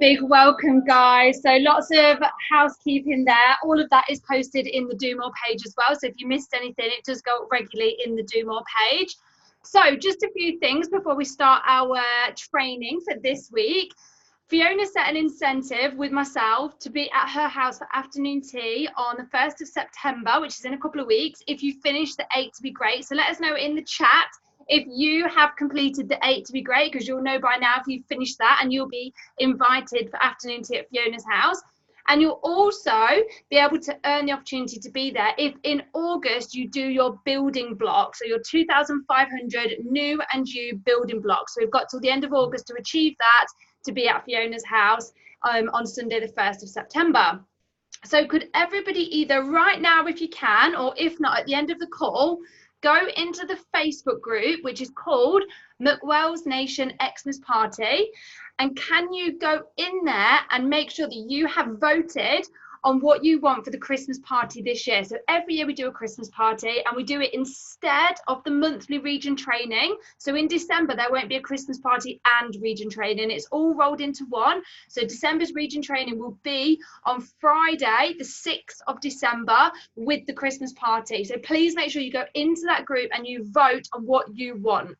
Big welcome, guys. So lots of housekeeping there. All of that is posted in the Do More page as well. So if you missed anything, it does go up regularly in the Do More page. So just a few things before we start our training for this week. Fiona set an incentive with myself to be at her house for afternoon tea on the 1st of September, which is in a couple of weeks. If you finish the 8 to be great. So let us know in the chat if you have completed the 8 to be great, because you'll know by now if you've finished that, and you'll be invited for afternoon tea at Fiona's house. And you'll also be able to earn the opportunity to be there if in August you do your building block. So your 2,500 new and you building blocks. So we've got till the end of August to achieve that, to be at Fiona's house on Sunday the 1st of September. So could everybody either right now if you can, or if not at the end of the call, go into the Facebook group, which is called McWell's Nation Xmas Party. And can you go in there and make sure that you have voted on what you want for the Christmas party this year? So every year we do a Christmas party, and we do it instead of the monthly region training. So in December, there won't be a Christmas party and region training. It's all rolled into one. So December's region training will be on Friday, the 6th of December, with the Christmas party. So please make sure you go into that group and you vote on what you want.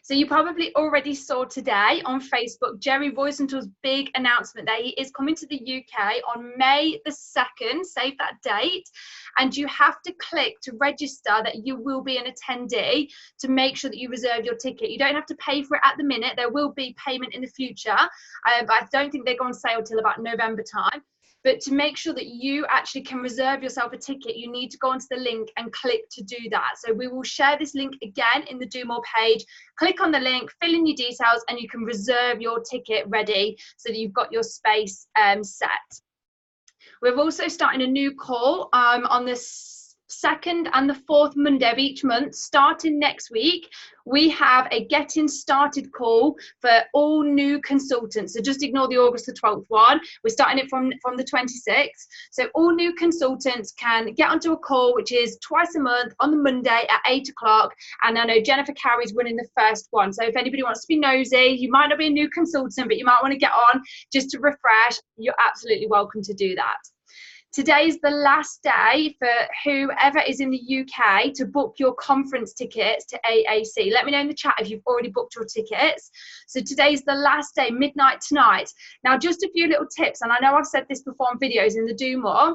So you probably already saw today on Facebook, Jerry Roysenthal's big announcement that he is coming to the UK on May the 2nd, save that date, and you have to click to register that you will be an attendee to make sure that you reserve your ticket. You don't have to pay for it at the minute. There will be payment in the future, but I don't think they go on sale till about November time. But to make sure that you actually can reserve yourself a ticket, you need to go onto the link and click to do that. So we will share this link again in the Do More page. Click on the link, fill in your details, and you can reserve your ticket ready so that you've got your space set. We're also starting a new call on the 2nd and the 4th Monday of each month. Starting next week, we have a getting started call for all new consultants. So just ignore the August the 12th one. We're starting it from the 26th. So all new consultants can get onto a call, which is twice a month on the Monday at 8 o'clock. And I know Jennifer Carey's running the first one. So if anybody wants to be nosy, you might not be a new consultant, but you might want to get on just to refresh, you're absolutely welcome to do that. Today is the last day for whoever is in the UK to book your conference tickets to AAC. Let me know in the chat if you've already booked your tickets. So today's the last day, midnight tonight. Now, just a few little tips, and I know I've said this before on videos in the Do More,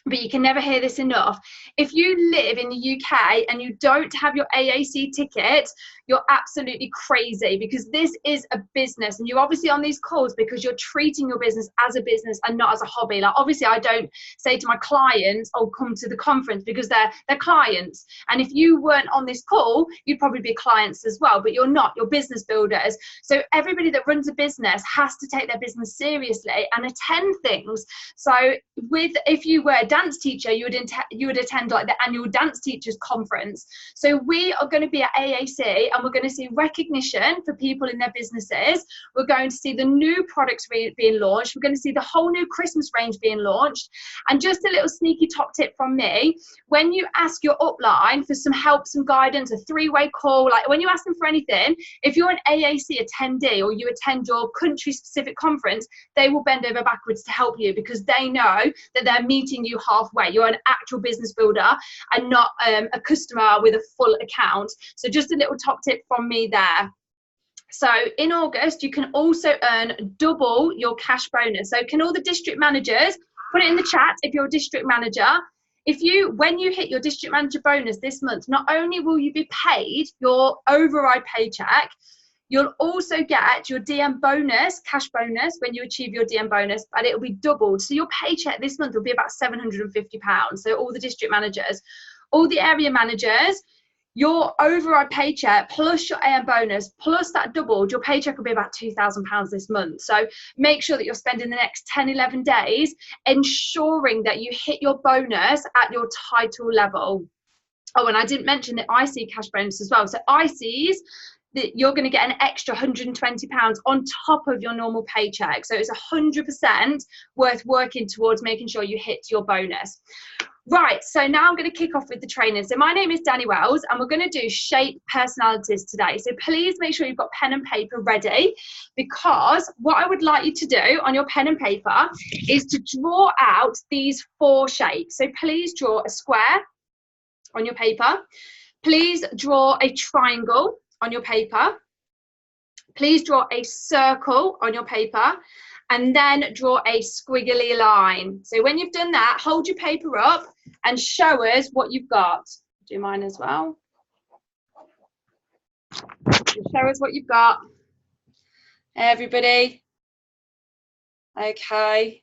but you can never hear this enough. If you live in the UK and you don't have your AAC ticket, you're absolutely crazy, because this is a business, and you're obviously on these calls because you're treating your business as a business and not as a hobby. Like, obviously I don't say to my clients, oh, come to the conference, because they're clients, and if you weren't on this call, you'd probably be clients as well, but you're not, you're business builders. So everybody that runs a business has to take their business seriously and attend things. So if you were a dance teacher, you would attend like the annual dance teachers conference. So we are going to be at AAC, and we're going to see recognition for people in their businesses. We're going to see the new products being launched. We're going to see the whole new Christmas range being launched. And just a little sneaky top tip from me, when you ask your upline for some help, some guidance, a three-way call, like when you ask them for anything, if you're an AAC attendee or you attend your country-specific conference, they will bend over backwards to help you, because they know that they're meeting you halfway. You're an actual business builder and not a customer with a full account. So just a little top tip from me there. So in August, you can also earn double your cash bonus. So can all the district managers put it in the chat if you're a district manager? When you hit your district manager bonus this month, not only will you be paid your override paycheck, you'll also get your DM bonus, cash bonus, when you achieve your DM bonus, but it'll be doubled. So your paycheck this month will be about £750. So all the district managers, all the area managers, your override paycheck plus your AM bonus plus that doubled, your paycheck will be about £2,000 this month. So make sure that you're spending the next 10, 11 days ensuring that you hit your bonus at your title level. Oh, and I didn't mention the IC cash bonus as well. So ICs, you're going to get an extra £120 on top of your normal paycheck. So it's 100% worth working towards making sure you hit your bonus. Right, so now I'm going to kick off with the training. So my name is Danny Wells and we're going to do shape personalities today. So please make sure you've got pen and paper ready, because what I would like you to do on your pen and paper is to draw out these 4 shapes. So please draw a square on your paper. Please draw a triangle on your paper. Please draw a circle on your paper. And then draw a squiggly line. So when you've done that, hold your paper up and show us what you've got. Do mine as well. Show us what you've got, everybody. Okay.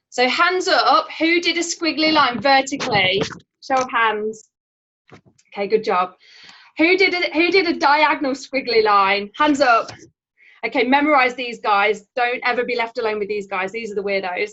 So hands up, who did a squiggly line vertically? Show of hands. Okay, good job. Who did a diagonal squiggly line? Hands up. Okay, memorize these guys. Don't ever be left alone with these guys. These are the weirdos.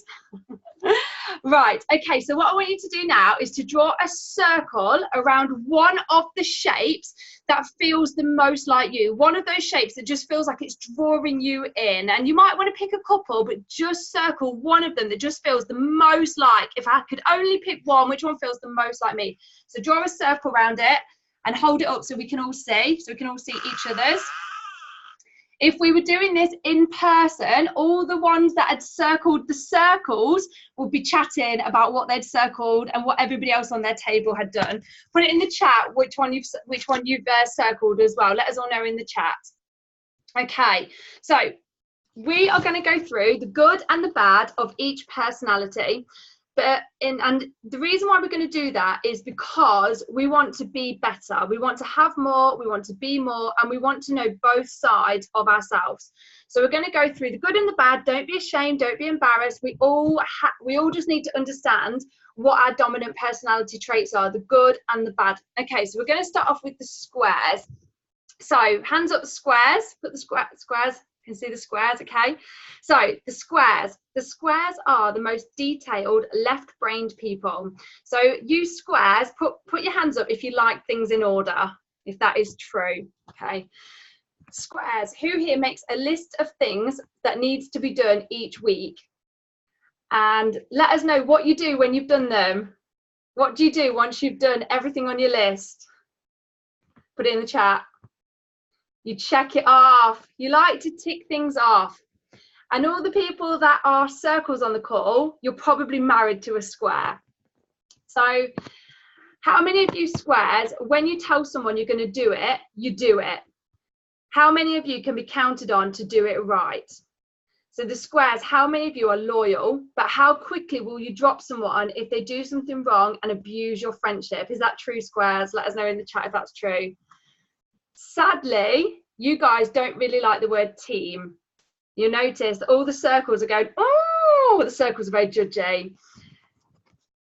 Right, okay, so what I want you to do now is to draw a circle around one of the shapes that feels the most like you. One of those shapes that just feels like it's drawing you in. And you might want to pick a couple, but just circle one of them that just feels the most like, if I could only pick one, which one feels the most like me? So draw a circle around it and hold it up so we can all see, each other's. If we were doing this in person, all the ones that had circled the circles would be chatting about what they'd circled and what everybody else on their table had done. Put it in the chat which one you've circled as well. Let us all know in the chat. Okay, so we are going to go through the good and the bad of each personality. And the reason why we're going to do that is because we want to be better. We want to have more, we want to be more, and we want to know both sides of ourselves. So we're going to go through the good and the bad. Don't be ashamed, don't be embarrassed. We all just need to understand what our dominant personality traits are, the good and the bad. Okay, so we're going to start off with the squares. So hands up the squares, put the squares. You can see the squares, okay? So the squares are the most detailed left-brained people. So you squares, put your hands up if you like things in order, if that is true, okay? Squares, who here makes a list of things that needs to be done each week? And let us know what you do when you've done them. What do you do once you've done everything on your list? Put it in the chat. You check it off. You like to tick things off. And all the people that are circles on the call, you're probably married to a square. So how many of you squares, when you tell someone you're going to do it, you do it? How many of you can be counted on to do it right? So the squares, how many of you are loyal, but how quickly will you drop someone if they do something wrong and abuse your friendship? Is that true, squares? Let us know in the chat if that's true. Sadly, you guys don't really like the word team. You notice that all the circles are going, oh, the circles are very judgy.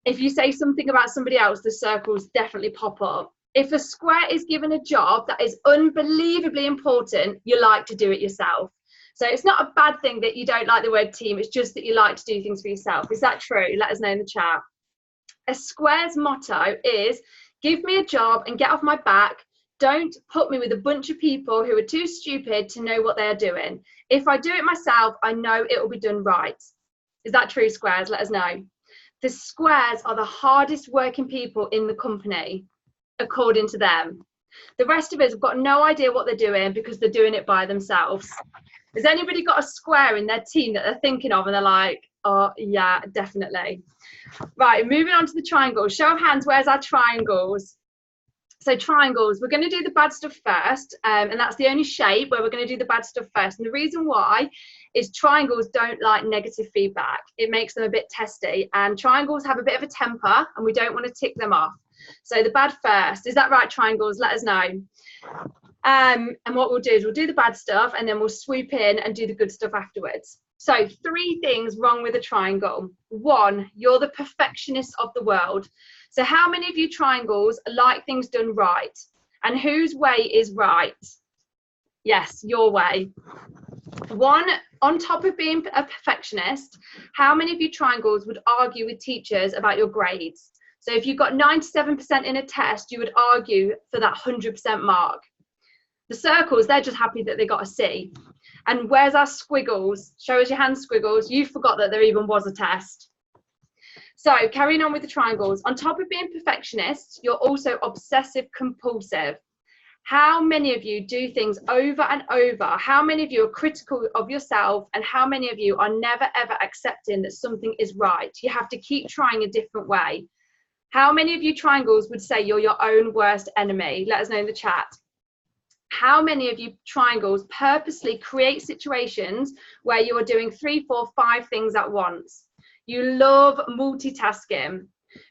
If you say something about somebody else, the circles definitely pop up. If a square is given a job that is unbelievably important, you like to do it yourself. So it's not a bad thing that you don't like the word team, it's just that you like to do things for yourself. Is that true? Let us know in the chat. A square's motto is, give me a job and get off my back. Don't put me with a bunch of people who are too stupid to know what they're doing. If I do it myself, I know it will be done right. Is that true, squares? Let us know. The squares are the hardest working people in the company, according to them. The rest of us have got no idea what they're doing because they're doing it by themselves. Has anybody got a square in their team that they're thinking of and they're like, oh, yeah, definitely. Right, moving on to the triangles. Show of hands, where's our triangles? So triangles, we're going to do the bad stuff first, and that's the only shape where we're going to do the bad stuff first. And the reason why is triangles don't like negative feedback. It makes them a bit testy, and triangles have a bit of a temper, and we don't want to tick them off. So the bad first. Is that right, triangles? Let us know. And what we'll do is we'll do the bad stuff, and then we'll swoop in and do the good stuff afterwards. So 3 things wrong with a triangle. 1, you're the perfectionist of the world. So how many of you triangles like things done right? And whose way is right? Yes, your way. 1, on top of being a perfectionist, how many of you triangles would argue with teachers about your grades? So if you got 97% in a test, you would argue for that 100% mark. The circles, they're just happy that they got a C. And where's our squiggles? Show us your hand, squiggles. You forgot that there even was a test. So carrying on with the triangles, on top of being perfectionists, you're also obsessive compulsive. How many of you do things over and over? How many of you are critical of yourself? And how many of you are never ever accepting that something is right? You have to keep trying a different way. How many of you triangles would say you're your own worst enemy? Let us know in the chat. How many of you triangles purposely create situations where you are doing 3, 4, 5 things at once? You love multitasking.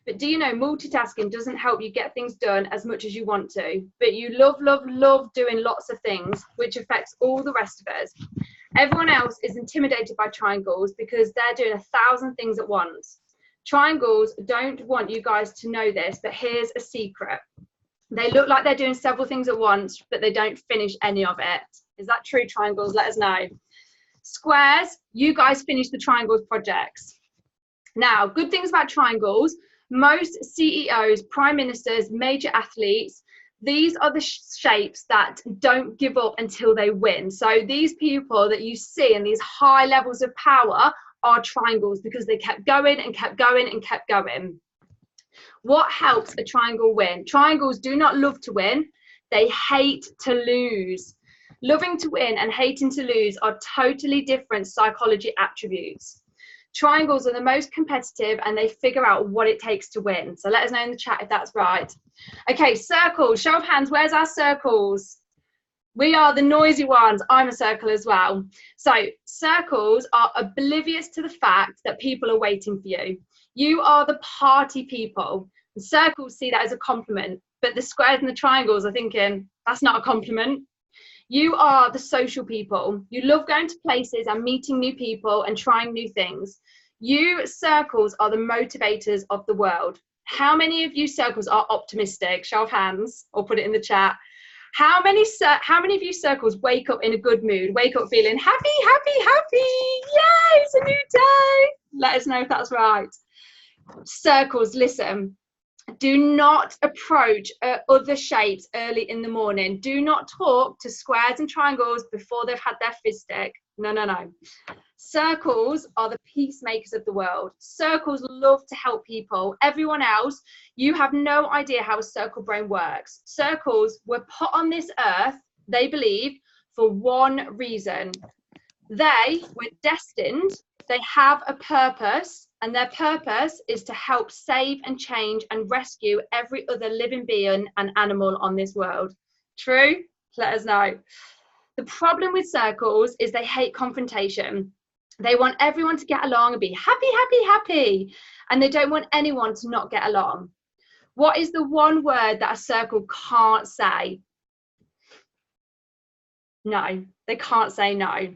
But do you know multitasking doesn't help you get things done as much as you want to, but you love, love, love doing lots of things, which affects all the rest of us. Everyone else is intimidated by triangles because they're doing 1,000 things at once. Triangles don't want you guys to know this, but here's a secret. They look like they're doing several things at once, but they don't finish any of it. Is that true, triangles? Let us know. Squares, you guys finish the triangles projects. Now, good things about triangles, most CEOs, prime ministers, major athletes, these are the shapes that don't give up until they win. So these people that you see in these high levels of power are triangles because they kept going and kept going and kept going. What helps a triangle win? Triangles do not love to win. They hate to lose. Loving to win and hating to lose are totally different psychology attributes. Triangles are the most competitive and they figure out what it takes to win. So let us know in the chat if that's right. Okay, circles, show of hands, where's our circles? We are the noisy ones. I'm a circle as well. So circles are oblivious to the fact that people are waiting for you. You are the party people. The circles see that as a compliment, but the squares and the triangles are thinking, that's not a compliment. You are the social people. You love going to places and meeting new people and trying new things. You circles are the motivators of the world. How many of you circles are optimistic? Show of hands or put it in the chat. How many of you circles wake up in a good mood? Wake up feeling happy, happy, happy. Yay, it's a new day. Let us know if that's right. Circles, listen. Do not approach other shapes early in the morning. Do not talk to squares and triangles before they've had their fizz stick. No, no, no. Circles are the peacemakers of the world. Circles love to help people. Everyone else, you have no idea how a circle brain works. Circles were put on this earth, they believe, for one reason. They were destined, they have a purpose, and their purpose is to help save and change and rescue every other living being and animal on this world. True? Let us know. The problem with circles is they hate confrontation. They want everyone to get along and be happy, happy, happy. And they don't want anyone to not get along. What is the one word that a circle can't say? No, they can't say no.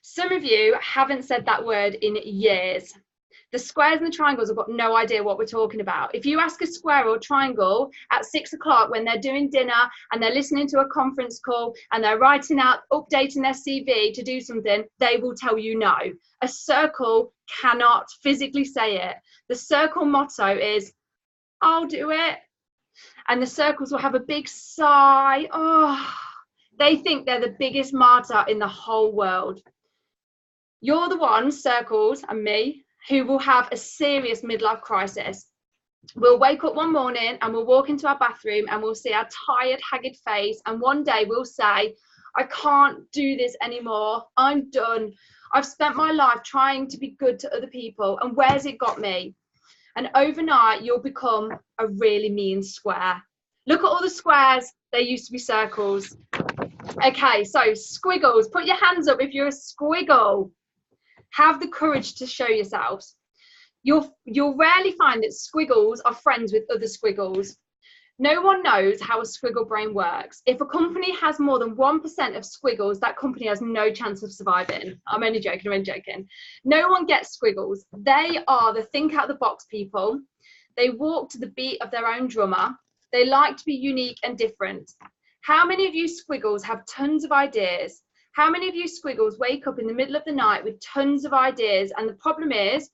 Some of you haven't said that word in years. The squares and the triangles have got no idea what we're talking about. If you ask a square or triangle at 6 o'clock when they're doing dinner and they're listening to a conference call and they're writing out, updating their CV to do something, they will tell you no. A circle cannot physically say it. The circle motto is, I'll do it. And the circles will have a big sigh. Oh, they think they're the biggest martyr in the whole world. You're the ones, circles and me, who will have a serious midlife crisis. We'll wake up one morning and we'll walk into our bathroom and we'll see our tired, haggard face. And one day we'll say, I can't do this anymore. I'm done. I've spent my life trying to be good to other people. And where's it got me? And overnight, you'll become a really mean square. Look at all the squares. They used to be circles. Okay, so squiggles. Put your hands up if you're a squiggle. Have the courage to show yourselves. You'll rarely find that squiggles are friends with other squiggles. No one knows how a squiggle brain works. If a company has more than 1% of squiggles, that company has no chance of surviving. I'm only joking. No one gets squiggles. They are the think out the box people. They walk to the beat of their own drummer. They like to be unique and different. How many of you squiggles have tons of ideas? How many of you squiggles wake up in the middle of the night with tons of ideas? And the problem is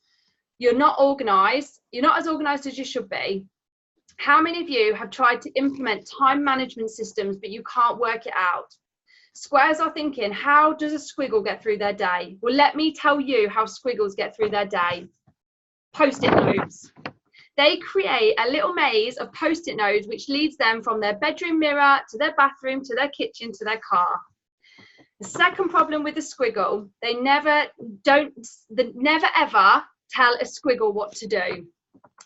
you're not organized. You're not as organized as you should be. How many of you have tried to implement time management systems, but you can't work it out? Squares are thinking, how does a squiggle get through their day? Well, let me tell you how squiggles get through their day. Post-it notes. They create a little maze of post-it notes which leads them from their bedroom mirror to their bathroom to their kitchen to their car. The second problem with the squiggle, they never ever tell a squiggle what to do.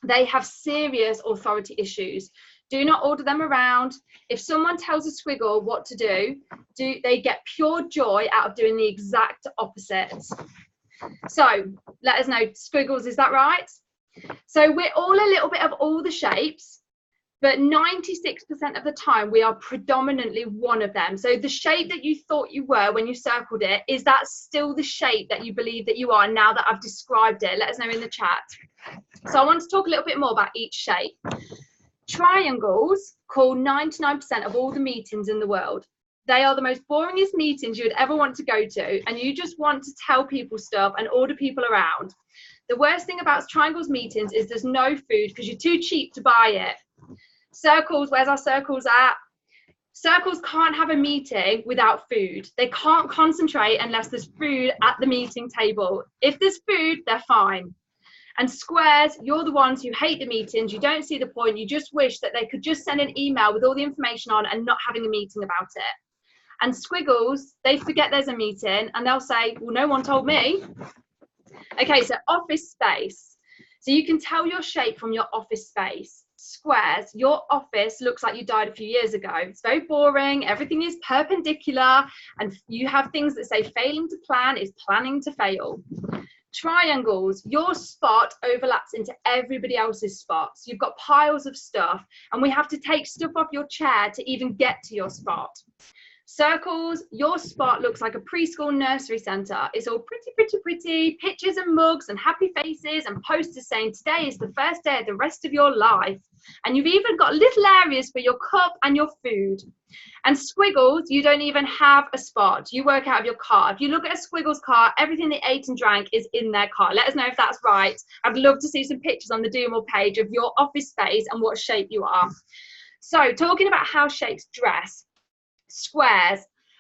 They have serious authority issues. Do not order them around. If someone tells a squiggle what to do, they get pure joy out of doing the exact opposite. So let us know, squiggles, is that right? So we're all a little bit of all the shapes, but 96% of the time we are predominantly one of them. So the shape that you thought you were when you circled it, is that still the shape that you believe that you are now that I've described it? Let us know in the chat. So I want to talk a little bit more about each shape. Triangles call 99% of all the meetings in the world. They are the most boringest meetings you would ever want to go to, and you just want to tell people stuff and order people around. The worst thing about triangles meetings is there's no food because you're too cheap to buy it. Circles, where's our circles at? Circles can't have a meeting without food. They can't concentrate unless there's food at the meeting table. If there's food, they're fine. And squares, you're the ones who hate the meetings. You don't see the point. You just wish that they could just send an email with all the information on and not having a meeting about it. And squiggles, they forget there's a meeting and they'll say, well, no one told me. Okay, so office space. So you can tell your shape from your office space. Squares, your office looks like you died a few years ago. It's very boring. Everything is perpendicular and you have things that say failing to plan is planning to fail. Triangles, your spot overlaps into everybody else's spots. You've got piles of stuff and we have to take stuff off your chair to even get to your spot. Circles, your spot looks like a preschool nursery centre. It's all pretty, pretty, pretty, pictures and mugs and happy faces and posters saying today is the first day of the rest of your life. And you've even got little areas for your cup and your food. And squiggles, you don't even have a spot. You work out of your car. If you look at a squiggles car, everything they ate and drank is in their car. Let us know if that's right. I'd love to see some pictures on the Do More page of your office space and what shape you are. So talking about how shapes dress. Squares,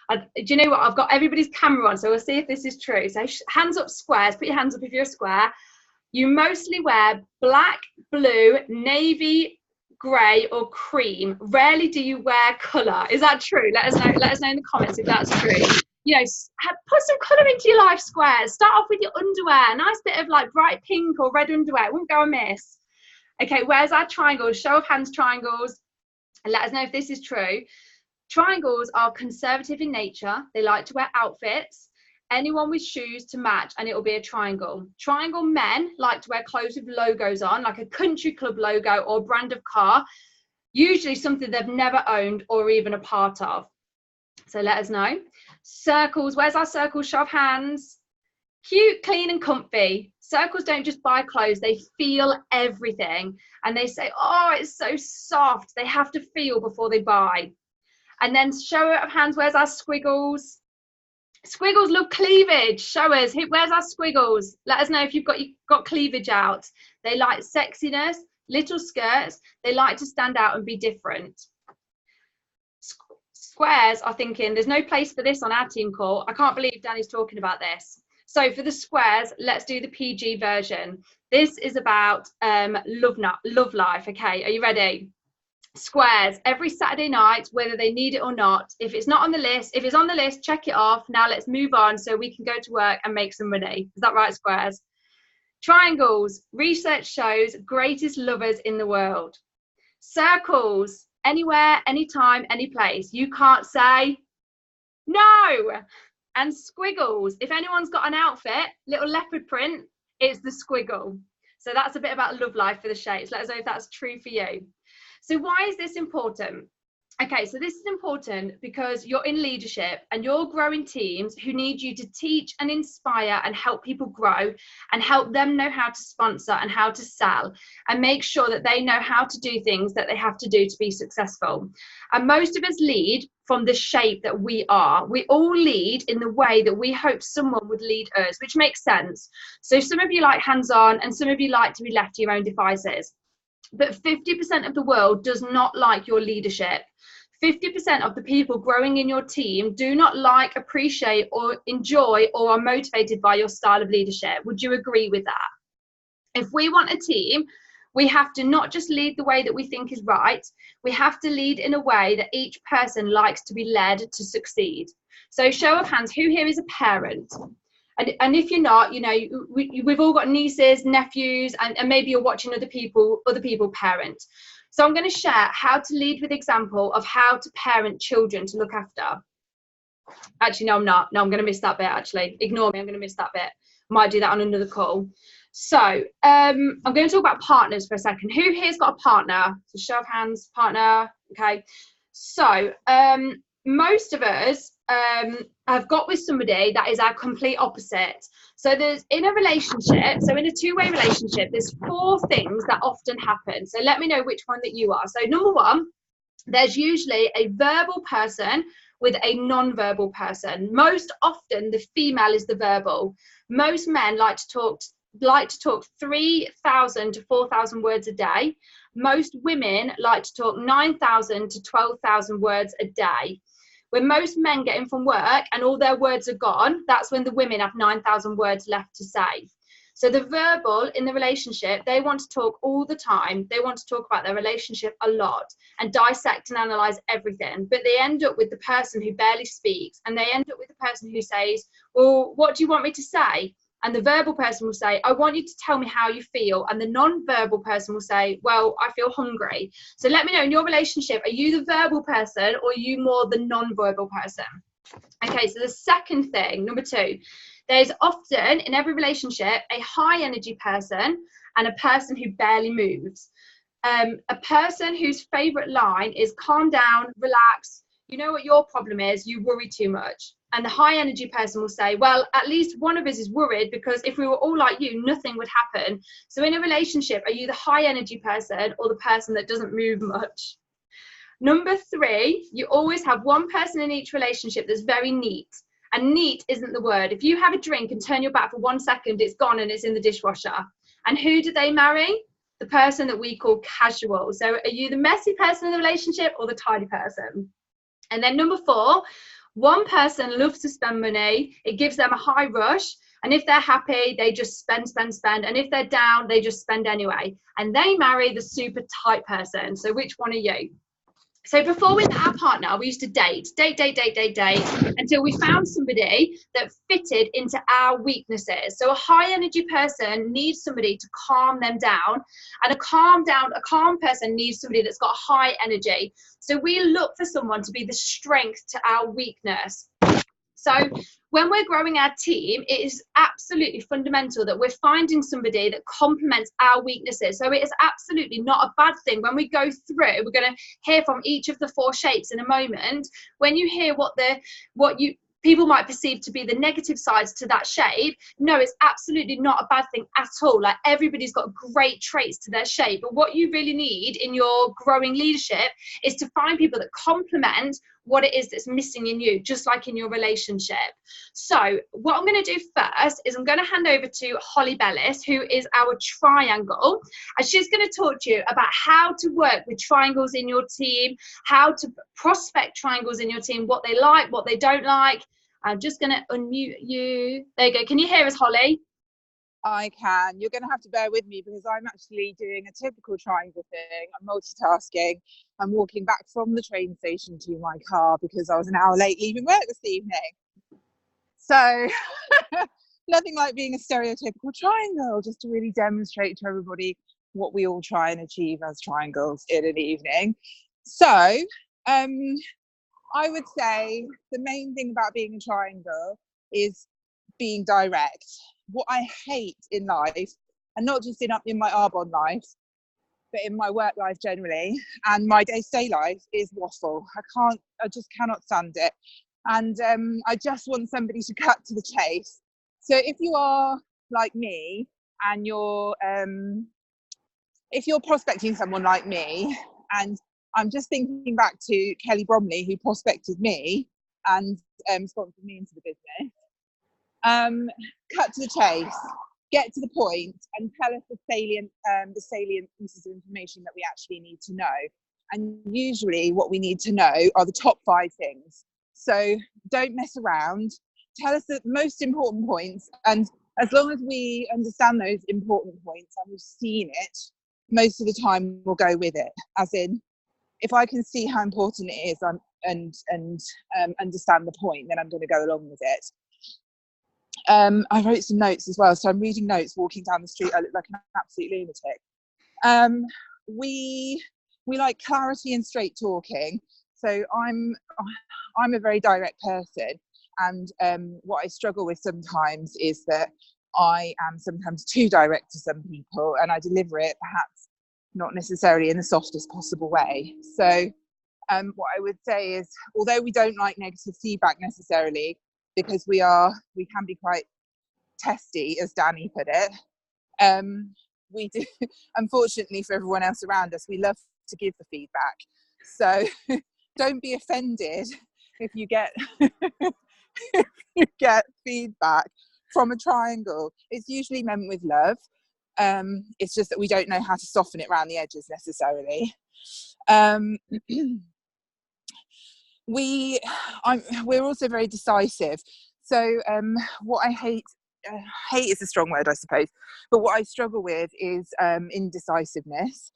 do you know what, I've got everybody's camera on, so we'll see if this is true. So hands up squares, put your hands up if you're a square. You mostly wear black, blue, navy, grey or cream. Rarely do you wear colour. Is that true? Let us know in the comments if that's true. You know, put some colour into your life, squares. Start off with your underwear, a nice bit of like bright pink or red underwear, it wouldn't go amiss. Okay, where's our triangles? Show of hands triangles, and let us know if this is true. Triangles are conservative in nature. They like to wear outfits. Anyone with shoes to match and it will be a triangle. Triangle men like to wear clothes with logos on, like a country club logo or brand of car, usually something they've never owned or even a part of. So let us know. Circles, where's our circles? Show of hands. Cute, clean and comfy. Circles don't just buy clothes, they feel everything. And they say, oh, it's so soft. They have to feel before they buy. And then show of hands, where's our squiggles? Squiggles love cleavage. Show us, where's our squiggles? Let us know if you've got cleavage out. They like sexiness, little skirts. They like to stand out and be different. Squares are thinking, there's no place for this on our team call. I can't believe Danny's talking about this. So for the squares, let's do the PG version. This is about love life. Okay, are you ready? Squares, every Saturday night, whether they need it or not. If it's not on the list, if it's on the list, check it off. Now let's move on so we can go to work and make some money. Is that right, squares? Triangles, research shows greatest lovers in the world. Circles, anywhere, anytime, any place. You can't say no. And squiggles, if anyone's got an outfit, little leopard print, it's the squiggle. So that's a bit about love life for the shapes. Let us know if that's true for you. So why is this important? Okay, so this is important because you're in leadership and you're growing teams who need you to teach and inspire and help people grow and help them know how to sponsor and how to sell and make sure that they know how to do things that they have to do to be successful. And most of us lead from the shape that we are. We all lead in the way that we hope someone would lead us, which makes sense. So some of you like hands-on and some of you like to be left to your own devices. But 50% of the world does not like your leadership. 50% of the people growing in your team do not like, appreciate, or enjoy, or are motivated by your style of leadership. Would you agree with that? If we want a team, we have to not just lead the way that we think is right, we have to lead in a way that each person likes to be led to succeed. So show of hands, who here is a parent? And if you're not, you know, we've all got nieces, nephews, and maybe you're watching other people parent. So I'm going to share how to lead with example of how to parent children to look after. Actually, no, I'm not. No, I'm going to miss that bit, actually. Ignore me, I'm going to miss that bit. Might do that on another call. So I'm going to talk about partners for a second. Who here's got a partner? So show of hands, partner. Okay. So most of us have got with somebody that is our complete opposite. So there's in a relationship, so in a two-way relationship, there's 4 things that often happen. So let me know which one that you are. So number 1, there's usually a verbal person with a non-verbal person. Most often the female is the verbal. Most men like to talk 3,000 to 4,000 words a day. Most women like to talk 9,000 to 12,000 words a day. When most men get in from work and all their words are gone, that's when the women have 9,000 words left to say. So the verbal in the relationship, they want to talk all the time. They want to talk about their relationship a lot and dissect and analyze everything. But they end up with the person who barely speaks, and they end up with the person who says, well, what do you want me to say? And the verbal person will say, I want you to tell me how you feel. And the non-verbal person will say, well, I feel hungry. So let me know, in your relationship, are you the verbal person or are you more the non-verbal person? Okay, so the second thing, number 2, there's often in every relationship a high energy person and a person who barely moves. A person whose favorite line is calm down, relax, you know what your problem is, you worry too much. And the high energy person will say, well, at least one of us is worried, because if we were all like you, nothing would happen. So in a relationship, are you the high energy person or the person that doesn't move much? Number 3, you always have one person in each relationship that's very neat. And neat isn't the word. If you have a drink and turn your back for 1 second, it's gone and it's in the dishwasher. And who do they marry? The person that we call casual. So are you the messy person in the relationship or the tidy person? And then number 4, one person loves to spend money. It gives them a high rush. And if they're happy, they just spend. And if they're down, they just spend anyway. And they marry the super tight person. So which one are you? So before we met our partner, we used to date until we found somebody that fitted into our weaknesses. So a high energy person needs somebody to calm them down, and a calm person needs somebody that's got high energy. So we look for someone to be the strength to our weakness. So when we're growing our team, it is absolutely fundamental that we're finding somebody that complements our weaknesses. So it is absolutely not a bad thing. When we go through, we're going to hear from each of the 4 shapes in a moment. When you hear what people might perceive to be the negative sides to that shape, no, it's absolutely not a bad thing at all. Like, everybody's got great traits to their shape, but what you really need in your growing leadership is to find people that complement what it is that's missing in you, just like in your relationship. So what I'm going to do first is I'm going to hand over to Holly Bellis, who is our triangle, and she's going to talk to you about how to work with triangles in your team, how to prospect triangles in your team, what they like, what they don't like. I'm just going to unmute you. There you go. Can you hear us, Holly? I can. You're going to have to bear with me because I'm actually doing a typical triangle thing. I'm multitasking. I'm walking back from the train station to my car because I was an hour late leaving work this evening. So nothing like being a stereotypical triangle, just to really demonstrate to everybody what we all try and achieve as triangles in an evening. So I would say the main thing about being a triangle is being direct. What I hate in life, and not just in my Arbonne life, but in my work life generally, and my day-to-day life, is waffle. I just cannot stand it. And I just want somebody to cut to the chase. So if you are like me and if you're prospecting someone like me, and I'm just thinking back to Kelly Bromley, who prospected me and sponsored me into the business. Cut to the chase, get to the point, and tell us the salient pieces of information that we actually need to know. And usually what we need to know are the top 5 things. So don't mess around. Tell us the most important points, and as long as we understand those important points and we've seen it, most of the time we'll go with it. As in, if I can see how important it is and understand the point, then I'm going to go along with it. I wrote some notes as well, so I'm reading notes walking down the street. I look like an absolute lunatic. We like clarity and straight talking. So I'm a very direct person, and what I struggle with sometimes is that I am sometimes too direct to some people, and I deliver it perhaps not necessarily in the softest possible way. So what I would say is, although we don't like negative feedback necessarily, because we can be quite testy, as Danni put it, we do, unfortunately for everyone else around us, we love to give the feedback. So don't be offended if you get if you get feedback from a triangle. It's usually meant with love. It's just that we don't know how to soften it around the edges necessarily. We're also very decisive. So what I hate is a strong word, I suppose, but what I struggle with is indecisiveness.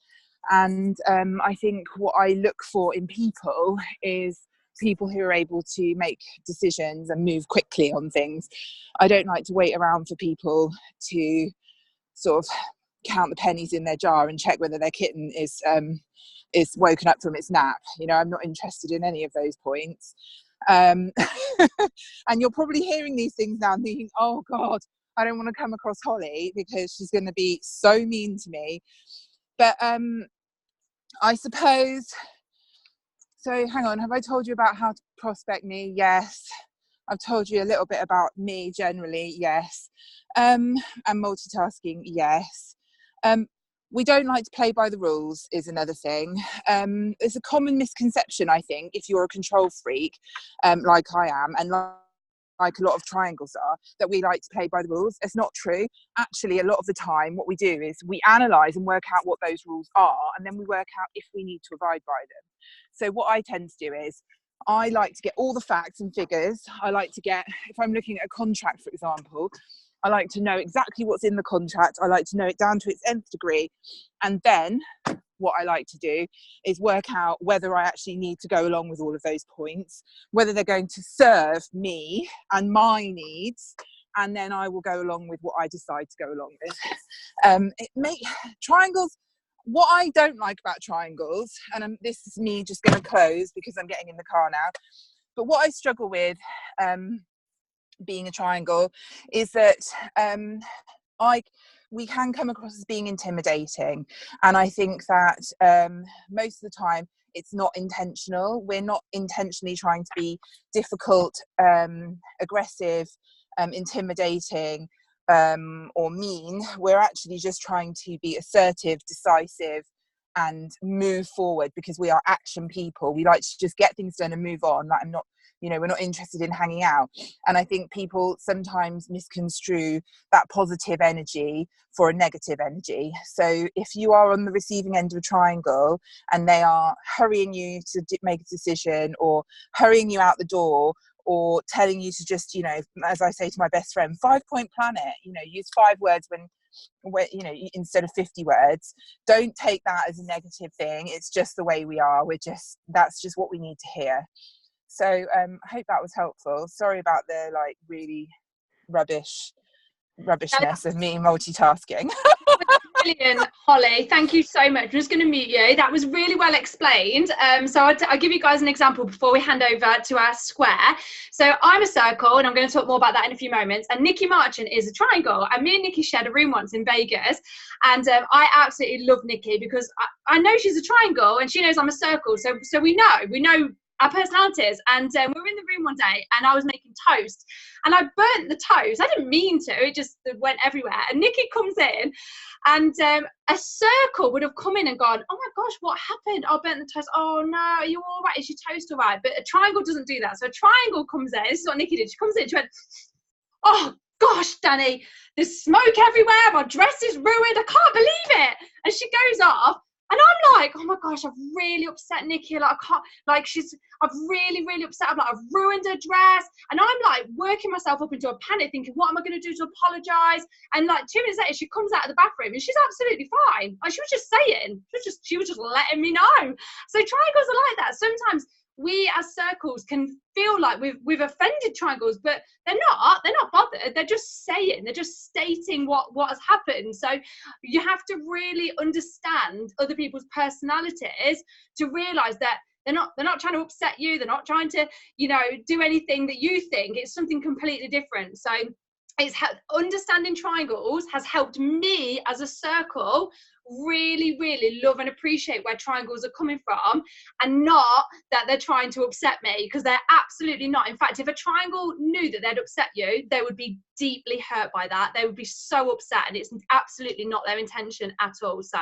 And I think what I look for in people is people who are able to make decisions and move quickly on things. I don't like to wait around for people to sort of count the pennies in their jar and check whether their kitten is woken up from its nap. You know, I'm not interested in any of those points. And you're probably hearing these things now and thinking, oh God, I don't want to come across Holly because she's going to be so mean to me. But I suppose, so hang on, have I told you about how to prospect me? Yes. I've told you a little bit about me generally, yes. And multitasking, yes. We don't like to play by the rules is another thing. It's a common misconception, I think, if you're a control freak, like I am, and like a lot of triangles are, that we like to play by the rules. It's not true. Actually, a lot of the time, what we do is we analyse and work out what those rules are, and then we work out if we need to abide by them. So what I tend to do is, I like to get all the facts and figures. I like to get, if I'm looking at a contract, for example, I like to know exactly what's in the contract. I like to know it down to its nth degree. And then what I like to do is work out whether I actually need to go along with all of those points, whether they're going to serve me and my needs. And then I will go along with what I decide to go along with. Triangles, what I don't like about triangles, and this is me just going to close because I'm getting in the car now, but what I struggle with being a triangle is that we can come across as being intimidating, and I think that most of the time it's not intentional. We're not intentionally trying to be difficult, aggressive, intimidating, or mean. We're actually just trying to be assertive, decisive, and move forward because we are action people. We like to just get things done and move on. Like, we're not interested in hanging out. And I think people sometimes misconstrue that positive energy for a negative energy. So if you are on the receiving end of a triangle and they are hurrying you to make a decision, or hurrying you out the door, or telling you to just, as I say to my best friend, 5-point plan it, use 5 words when instead of 50 words. Don't take that as a negative thing. It's just the way we are. That's just what we need to hear. So I hope that was helpful. Sorry about the really rubbishness of me multitasking. Brilliant, Holly. Thank you so much. I'm just going to mute you. That was really well explained. So I'll give you guys an example before we hand over to our square. So I'm a circle, and I'm going to talk more about that in a few moments. And Nikki Marchant is a triangle. And me and Nikki shared a room once in Vegas. And I absolutely love Nikki because I know she's a triangle and she knows I'm a circle. So we know our personalities. And we were in the room one day and I was making toast and I burnt the toast. I didn't mean to, it just went everywhere. And Nikki comes in and a circle would have come in and gone, oh my gosh, what happened? I burnt the toast. Oh no, are you all right? Is your toast all right? But a triangle doesn't do that. So a triangle comes in, this is what Nikki did. She comes in, she went, oh gosh, Danni, there's smoke everywhere. My dress is ruined. I can't believe it. And she goes off. And I'm like, oh my gosh, I've really upset Nikki. Like, I can't, like, I've really, really upset. I'm like, I've ruined her dress. And I'm like working myself up into a panic, thinking, what am I going to do to apologize? And like 2 minutes later, she comes out of the bathroom and she's absolutely fine. Like, she was just saying, she was just letting me know. So triangles are like that. Sometimes we as circles can feel like we've offended triangles, but they're not bothered. They're just saying, they're just stating what has happened. So you have to really understand other people's personalities to realize that they're not trying to upset you. They're not trying to, you know, do anything that you think. It's something completely different. So it's understanding triangles has helped me as a circle really, really love and appreciate where triangles are coming from, and not that they're trying to upset me, because they're absolutely not. In fact, if a triangle knew that they'd upset you, they would be deeply hurt by that. They would be so upset, and it's absolutely not their intention at all. So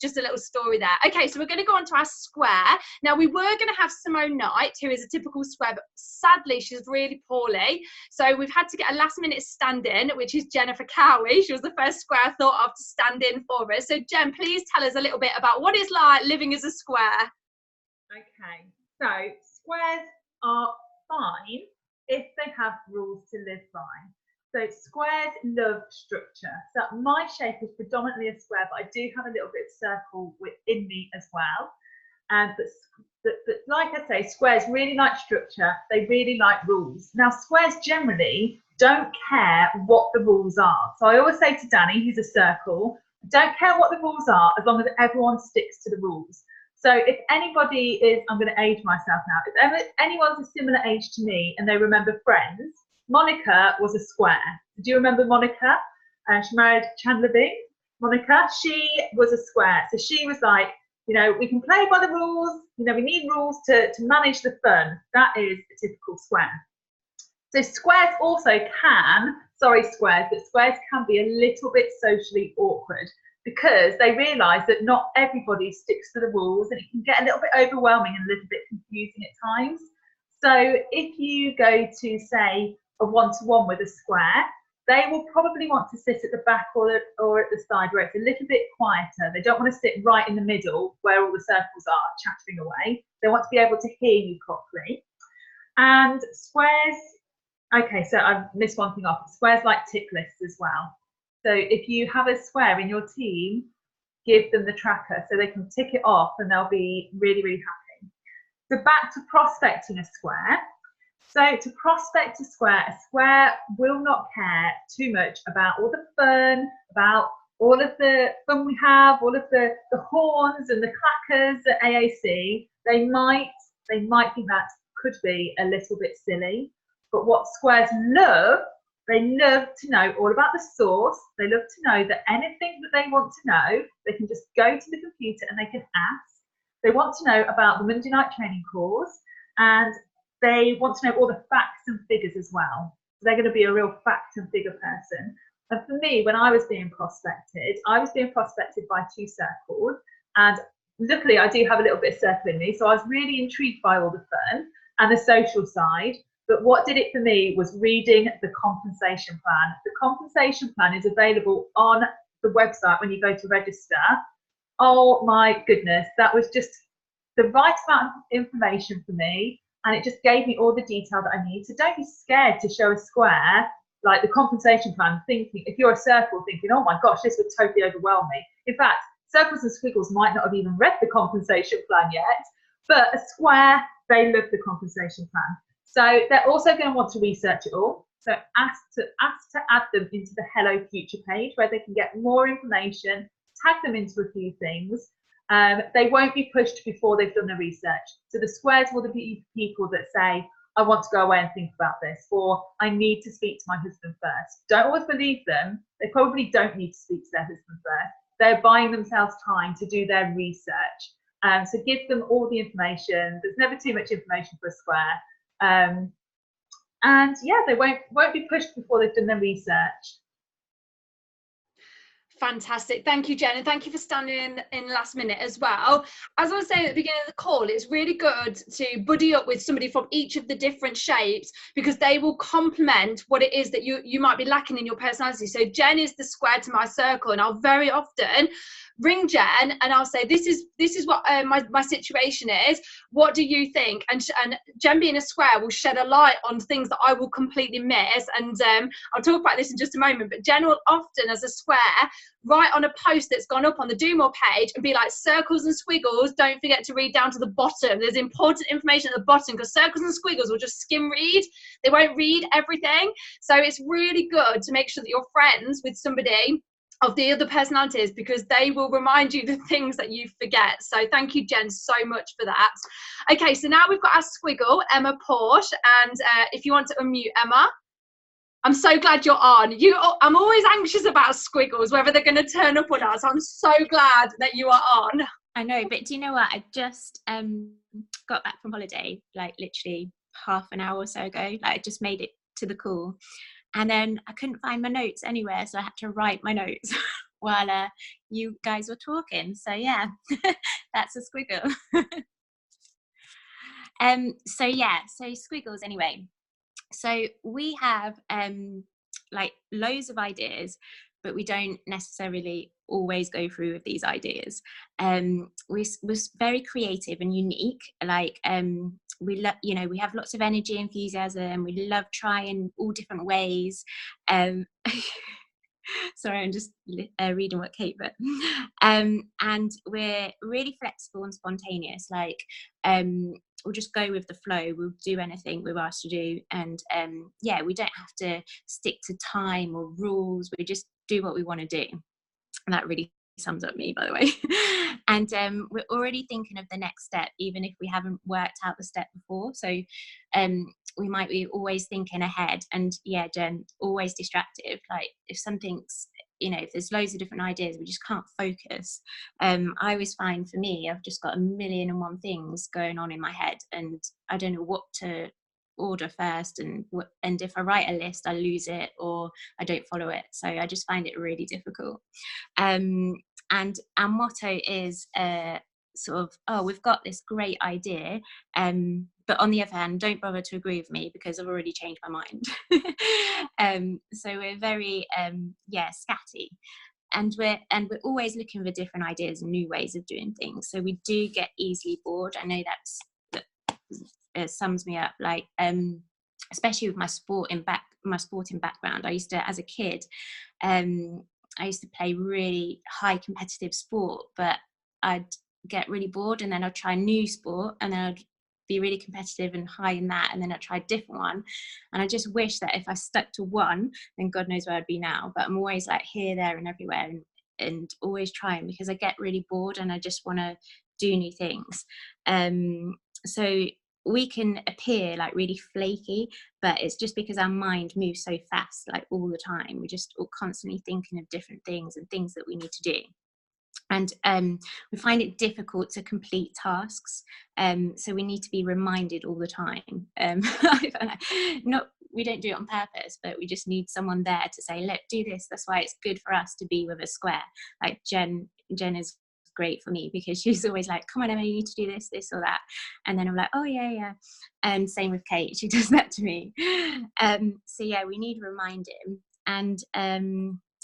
just a little story there. Okay, so we're going to go on to our square. Now, we were going to have Simone Knight, who is a typical square, but sadly she's really poorly, so we've had to get a last minute stand-in, which is Jennifer Cowie. She was the first square I thought of to stand in for us. So Jen, please tell us a little bit about what it's like living as a square. Okay, so squares are fine if they have rules to live by. So squares love structure. So my shape is predominantly a square, but I do have a little bit of circle within me as well. But like I say, squares really like structure. They really like rules. Now, squares generally don't care what the rules are. So I always say to Danny, who's a circle, don't care what the rules are as long as everyone sticks to the rules. So if anybody is, I'm going to age myself now, if anyone's a similar age to me and they remember Friends, Monica was a square. Do you remember Monica? She married Chandler Bing. Monica, she was a square. So she was like, you know, we can play by the rules, you know, we need rules to manage the fun. That is a typical square. So squares also can, sorry squares, but squares can be a little bit socially awkward because they realise that not everybody sticks to the rules, and it can get a little bit overwhelming and a little bit confusing at times. So if you go to, say, a one-to-one with a square, they will probably want to sit at the back or at the side where it's a little bit quieter. They don't want to sit right in the middle where all the circles are chattering away. They want to be able to hear you properly. And squares, okay, so I missed one thing off. Squares like tick lists as well. So if you have a square in your team, give them the tracker so they can tick it off and they'll be really, really happy. So back to prospecting a square. So to prospect a square will not care too much about all the fun, about all of the fun we have, all of the horns and the clackers at AAC. They might think that could be a little bit silly, but what squares love, they love to know all about the source. They love to know that anything that they want to know, they can just go to the computer and they can ask. They want to know about the Monday night training course, and they want to know all the facts and figures as well. So they're going to be a real fact and figure person. And for me, when I was being prospected by 2 circles, and luckily I do have a little bit of circle in me, so I was really intrigued by all the fun and the social side. But what did it for me was reading the compensation plan. The compensation plan is available on the website when you go to register. Oh my goodness, that was just the right amount of information for me, and it just gave me all the detail that I need. So don't be scared to show a square like the compensation plan, thinking, if you're a circle, thinking, oh my gosh, this would totally overwhelm me. In fact, circles and squiggles might not have even read the compensation plan yet, but a square, they love the compensation plan. So they're also going to want to research it all. So ask to add them into the Hello Future page where they can get more information, tag them into a few things. They won't be pushed before they've done the research. So the squares will be people that say, I want to go away and think about this, or I need to speak to my husband first. Don't always believe them. They probably don't need to speak to their husband first. They're buying themselves time to do their research. So give them all the information. There's never too much information for a square. And yeah, they won't be pushed before they've done their research. Fantastic. Thank you, Jen, and thank you for standing in last minute as well. As I was saying at the beginning of the call, it's really good to buddy up with somebody from each of the different shapes, because they will complement what it is that you might be lacking in your personality. So Jen is the square to my circle, and I'll very often ring Jen and I'll say, this is what my situation is. What do you think? And Jen, being a square, will shed a light on things that I will completely miss. And I'll talk about this in just a moment, but Jen will often, as a square, write on a post that's gone up on the Do More page and be like, circles and squiggles, don't forget to read down to the bottom. There's important information at the bottom, because circles and squiggles will just skim read. They won't read everything. So it's really good to make sure that you're friends with somebody of the other personalities, because they will remind you the things that you forget. So thank you, Jen, so much for that. Okay, so now we've got our squiggle, Emma Porsche, and if you want to unmute Emma. I'm so glad you're on. I'm always anxious about squiggles, whether they're going to turn up or not. So I'm so glad that you are on. I know, but do you know what? I just got back from holiday, like literally half an hour or so ago. Like, I just made it to the call, and then I couldn't find my notes anywhere, so I had to write my notes while you guys were talking. So yeah, that's a squiggle. So squiggles anyway. So we have like loads of ideas, but we don't necessarily always go through with these ideas. We're very creative and unique. Like we love, you know, we have lots of energy, enthusiasm. We love trying all different ways. Sorry, I'm just reading what Kate put. And we're really flexible and spontaneous. Like we'll just go with the flow. We'll do anything we're asked to do, and yeah, we don't have to stick to time or rules. We just do what we want to do, and that really sums up me, by the way. And we're already thinking of the next step, even if we haven't worked out the step before. So we might be always thinking ahead. And yeah, Jen, always distracted. Like if something's, you know, if there's loads of different ideas, we just can't focus. I always find, for me, I've just got 1,000,001 things going on in my head, and I don't know what to order first, and if I write a list, I lose it or I don't follow it. So I just find it really difficult. And our motto is sort of, oh, we've got this great idea, but on the other hand, don't bother to agree with me because I've already changed my mind. So we're very scatty, and we're always looking for different ideas and new ways of doing things. So we do get easily bored. I know that sums me up. Like especially with my sporting background, I used to, as a kid, I used to play really high competitive sport, but I'd get really bored, and then I'd try a new sport, and then I'd be really competitive and high in that, and then I'd try a different one. And I just wish that if I stuck to one, then God knows where I'd be now. But I'm always like here, there and everywhere, and always trying, because I get really bored and I just want to do new things. So we can appear like really flaky, but it's just because our mind moves so fast, like all the time. We're just all constantly thinking of different things and things that we need to do. And we find it difficult to complete tasks, so we need to be reminded all the time. We don't do it on purpose, but we just need someone there to say, look, do this. That's why it's good for us to be with a square. Like Jen is great for me, because she's always like, come on Emma, you need to do this or that, and then I'm like, oh yeah. And same with Kate, she does that to me. So yeah, we need reminding. And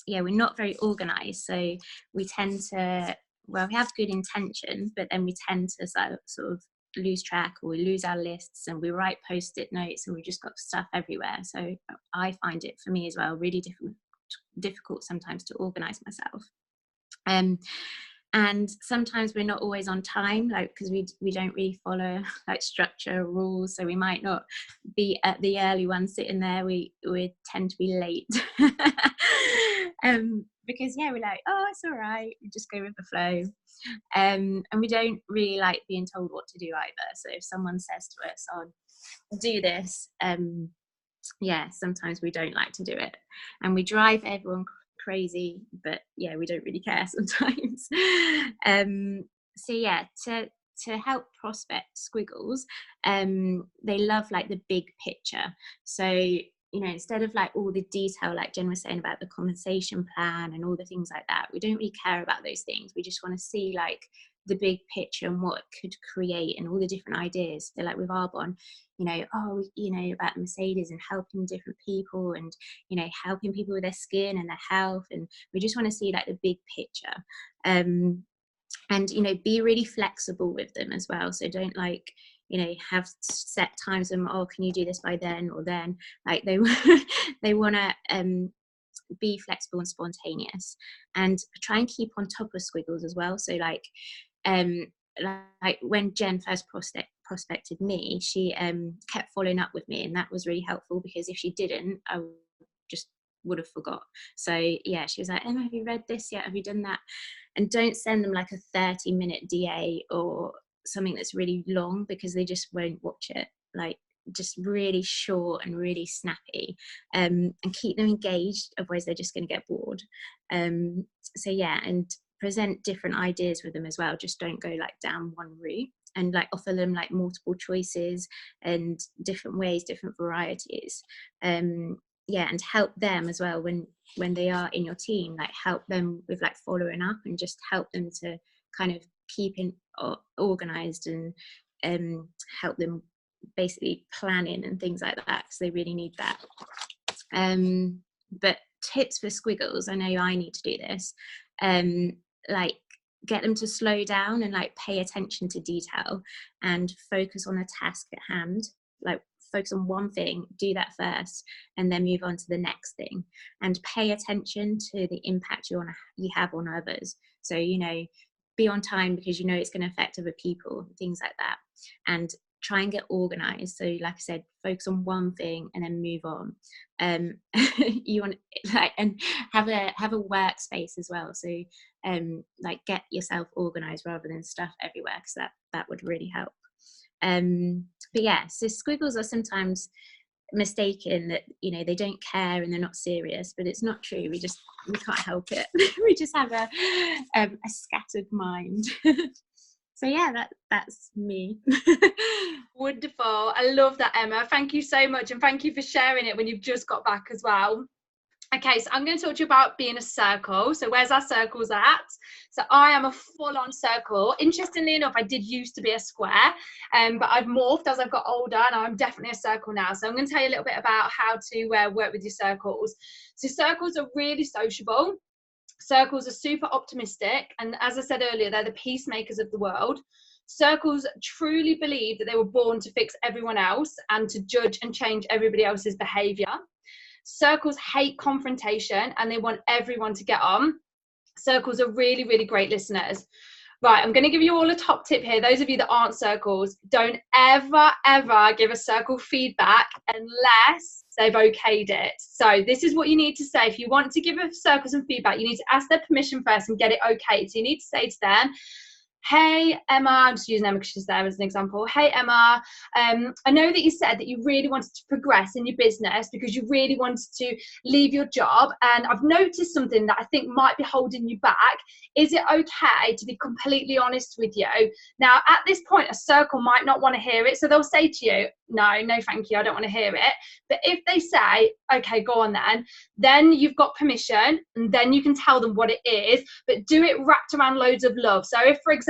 yeah, we're not very organized, so we tend to, well, we have good intention, but then we tend to sort of lose track, or we lose our lists, and we write post-it notes, and we just got stuff everywhere. So I find it, for me as well, really difficult sometimes to organize myself. And sometimes we're not always on time, like because we don't really follow like structure or rules, so we might not be at the early one sitting there. We tend to be late. Because yeah, we're like, oh, it's all right, we just go with the flow. And we don't really like being told what to do either. So if someone says to us, oh, do this, yeah, sometimes we don't like to do it, and we drive everyone crazy, but yeah, we don't really care sometimes. So yeah, to help prospect squiggles, they love like the big picture. So, you know, instead of like all the detail, like Jen was saying about the compensation plan and all the things like that, we don't really care about those things. We just want to see like the big picture and what it could create and all the different ideas. So like with Arbonne, you know, oh, you know, about Mercedes and helping different people, and, you know, helping people with their skin and their health. And we just want to see like the big picture. And be really flexible with them as well. So don't have set times and, oh, can you do this by then or then? Like they they want to be flexible and spontaneous, and try and keep on top of Squiggles as well. So like when Jen first prospected me, she kept following up with me, and that was really helpful, because if she didn't, I just would have forgot. So yeah, she was like, Emma, have you read this yet? Have you done that? And don't send them like a 30-minute DA or something that's really long, because they just won't watch it. Like, just really short and really snappy, and keep them engaged, otherwise they're just going to get bored. So yeah, and present different ideas with them as well. Just don't go like down one route, and like offer them like multiple choices and different ways, different varieties. Yeah, and help them as well when they are in your team, like help them with like following up, and just help them to kind of keep organized, and help them basically planning and things like that, because they really need that. But tips for Squiggles, I know I need to do this, like get them to slow down and like pay attention to detail and focus on a task at hand. Like focus on one thing, do that first, and then move on to the next thing, and pay attention to the impact you have on others. So be on time, because it's going to affect other people, things like that. And try and get organized. So like I said, focus on one thing and then move on. You want and have a workspace as well. So like get yourself organized rather than stuff everywhere, because that would really help. But yeah, so Squiggles are sometimes mistaken that they don't care and they're not serious, but it's not true. We can't help it. We just have a scattered mind. So yeah, that's me. Wonderful. I love that, Emma. Thank you so much, and thank you for sharing it when you've just got back as well. Okay, so I'm going to talk to you about being a circle. So where's our circles at? So I am a full-on circle. Interestingly enough, I did used to be a square, but I've morphed as I've got older, and I'm definitely a circle now. So I'm going to tell you a little bit about how to work with your circles. So circles are really sociable. Circles are super optimistic, and as I said earlier, they're the peacemakers of the world. Circles truly believe that they were born to fix everyone else and to judge and change everybody else's behaviour. Circles hate confrontation, and they want everyone to get on. Circles are really, really great listeners. Right, I'm going to give you all a top tip here. Those of you that aren't circles, don't ever, ever give a circle feedback unless they've okayed it. So this is what you need to say. If you want to give a circle some feedback, you need to ask their permission first and get it okayed. So you need to say to them, hey Emma, I'm just using Emma because she's there as an example. Hey Emma, I know that you said that you really wanted to progress in your business because you really wanted to leave your job, and I've noticed something that I think might be holding you back. Is it okay to be completely honest with you? Now at this point a circle might not want to hear it, so they'll say to you, no thank you, I don't want to hear it. But if they say, okay, go on then you've got permission, and then you can tell them what it is, but do it wrapped around loads of love. So if, for example,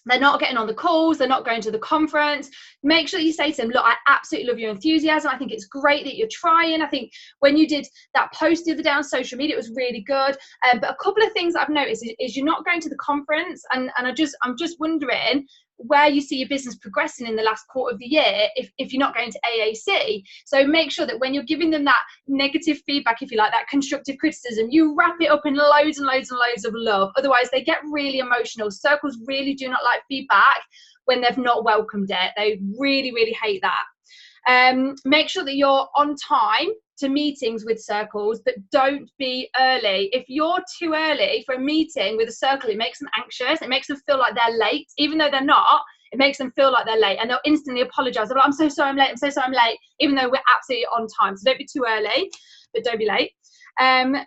they're not getting on the calls, they're not going to the conference, make sure you say to them, look, I absolutely love your enthusiasm. I think it's great that you're trying. I think when you did that post the other day on social media, it was really good. But a couple of things I've noticed is you're not going to the conference, and I'm just wondering where you see your business progressing in the last quarter of the year if you're not going to AAC. So make sure that when you're giving them that negative feedback, if you like, that constructive criticism, you wrap it up in loads and loads and loads of love. Otherwise they get really emotional. Circles really do not like feedback when they've not welcomed it. They really, really hate that. Make sure that you're on time to meetings with circles, but don't be early. If you're too early for a meeting with a circle, it makes them anxious. It makes them feel like they're late, even though they're not. It makes them feel like they're late, and they'll instantly apologize. They're like, I'm so sorry I'm late, I'm so sorry I'm late, even though we're absolutely on time. So don't be too early, but don't be late.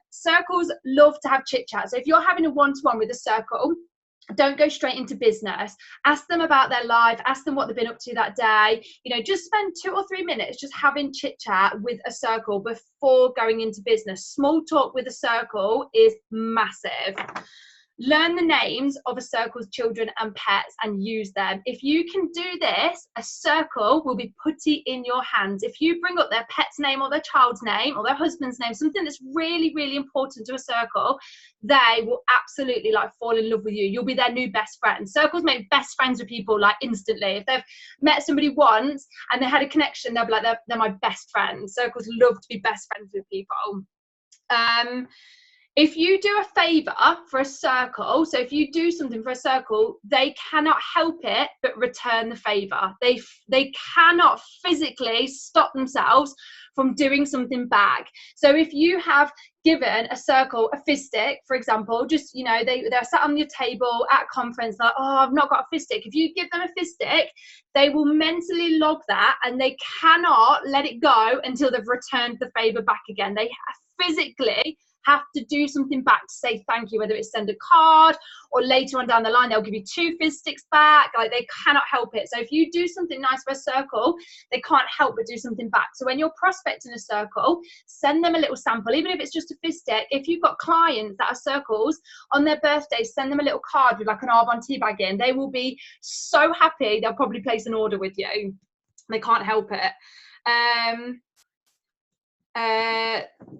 Circles love to have chit chat. So if you're having a one-to-one with a circle, don't go straight into business. Ask them about their life, ask them what they've been up to that day. Just spend 2 or 3 minutes just having chit chat with a circle before going into business. Small talk with a circle is massive. Learn the names of a circle's children and pets and use them. If you can do this, a circle will be putty in your hands. If you bring up their pet's name or their child's name or their husband's name, something that's really, really important to a circle, they will absolutely like fall in love with you. You'll be their new best friend. Circles make best friends with people like instantly. If they've met somebody once and they had a connection, they'll be like, they're my best friend. Circles love to be best friends with people. If you do a favour for a circle, so if you do something for a circle, they cannot help it but return the favour. They cannot physically stop themselves from doing something back. So if you have given a circle a fizz stick, for example, just, you know, they're sat on your table at a conference like, oh, I've not got a fizz stick. If you give them a fizz stick, they will mentally log that and they cannot let it go until they've returned the favour back again. They physically have to do something back to say thank you, whether it's send a card or later on down the line they'll give you 2 fizz sticks back. Like, they cannot help it. So if you do something nice for a circle, they can't help but do something back. So when you're prospecting a circle, send them a little sample, even if it's just a fizz stick. If you've got clients that are circles, on their birthdays, send them a little card with like an Arbonne tea bag in. They will be so happy, they'll probably place an order with you. They can't help it.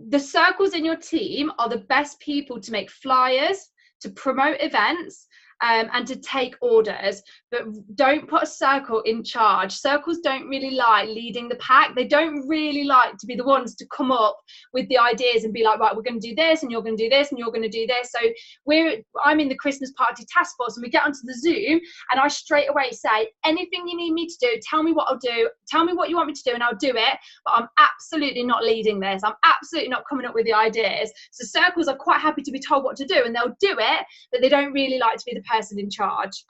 The circles in your team are the best people to make flyers, to promote events, and to take orders, but don't put a circle in charge. Circles don't really like leading the pack. They don't really like to be the ones to come up with the ideas and be like, right, we're going to do this and you're going to do this and you're going to do this. So I'm in the Christmas party task force and we get onto the Zoom and I straight away say, anything you need me to do, tell me what I'll do, tell me what you want me to do and I'll do it, but I'm absolutely not leading this. I'm absolutely not coming up with the ideas. So circles are quite happy to be told what to do and they'll do it, but they don't really like to be the person in charge.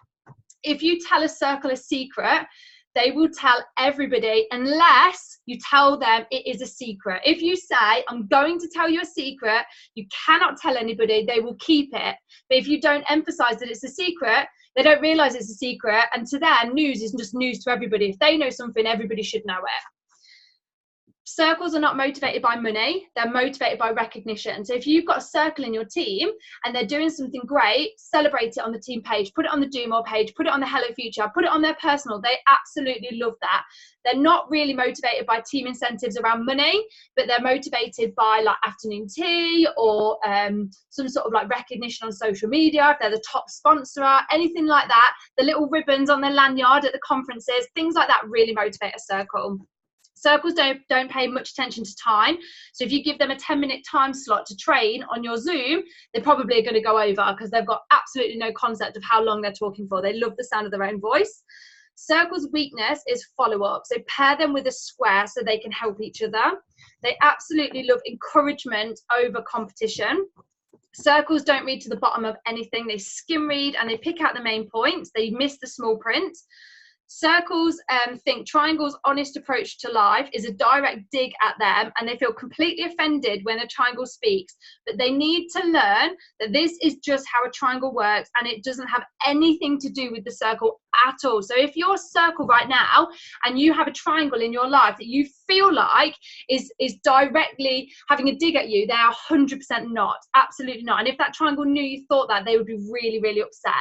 If you tell a circle a secret, they will tell everybody unless you tell them it is a secret. If you say, I'm going to tell you a secret, you cannot tell anybody, they will keep it. But if you don't emphasize that it's a secret, they don't realize it's a secret, and to them, news is just news to everybody. If they know something, everybody should know it. Circles are not motivated by money, they're motivated by recognition. So if you've got a circle in your team and they're doing something great, celebrate it on the team page, put it on the Do More page, put it on the Hello Future, put it on their personal. They absolutely love that. They're not really motivated by team incentives around money, but they're motivated by like afternoon tea or some sort of like recognition on social media, if they're the top sponsor, anything like that. The little ribbons on their lanyard at the conferences, things like that really motivate a circle. Circles don't pay much attention to time. So if you give them a 10-minute time slot to train on your Zoom, they probably are going to go over because they've got absolutely no concept of how long they're talking for. They love the sound of their own voice. Circles' weakness is follow-up. So pair them with a square so they can help each other. They absolutely love encouragement over competition. Circles don't read to the bottom of anything. They skim read and they pick out the main points. They miss the small print. Circles think triangle's honest approach to life is a direct dig at them, and they feel completely offended when a triangle speaks, but they need to learn that this is just how a triangle works and it doesn't have anything to do with the circle at all. So if you're a circle right now and you have a triangle in your life that you feel like is directly having a dig at you, they are 100% not, absolutely not. And if that triangle knew you thought that, they would be really, really upset.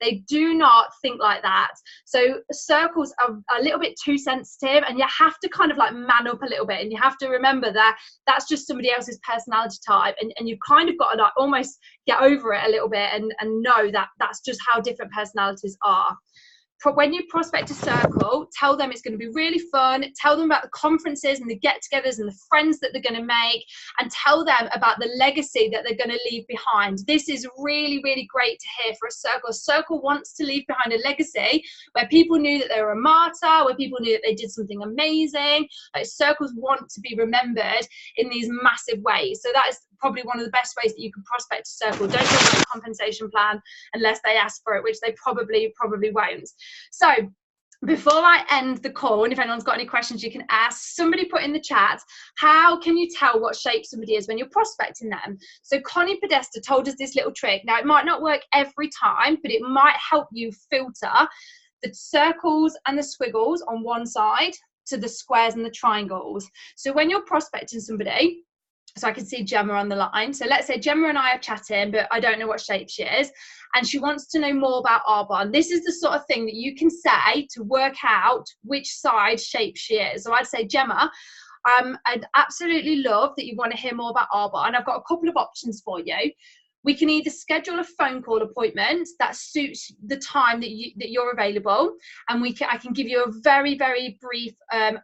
They do not think like that. So circles are a little bit too sensitive, and you have to kind of like man up a little bit, and you have to remember that that's just somebody else's personality type, and you've kind of got to like almost get over it a little bit and know that that's just how different personalities are. When you prospect a circle, tell them it's going to be really fun, tell them about the conferences and the get-togethers and the friends that they're going to make, and tell them about the legacy that they're going to leave behind. This is really, really great to hear for a circle. A circle wants to leave behind a legacy where people knew that they were a martyr, where people knew that they did something amazing. Like, circles want to be remembered in these massive ways. So that is probably one of the best ways that you can prospect a circle. Don't talk about a compensation plan unless they ask for it, which they probably won't. So before I end the call, and if anyone's got any questions you can ask, somebody put in the chat, how can you tell what shape somebody is when you're prospecting them? So Connie Podesta told us this little trick. Now, it might not work every time, but it might help you filter the circles and the squiggles on one side to the squares and the triangles. So when you're prospecting somebody, So I can see Gemma on the line. So let's say Gemma and I are chatting, but I don't know what shape she is. And she wants to know more about Arbonne. This is the sort of thing that you can say to work out which side shape she is. So I'd say, Gemma, I'd absolutely love that you want to hear more about Arbonne. I've got a couple of options for you. We can either schedule a phone call appointment that suits the time that you're available, and I can give you a very, very brief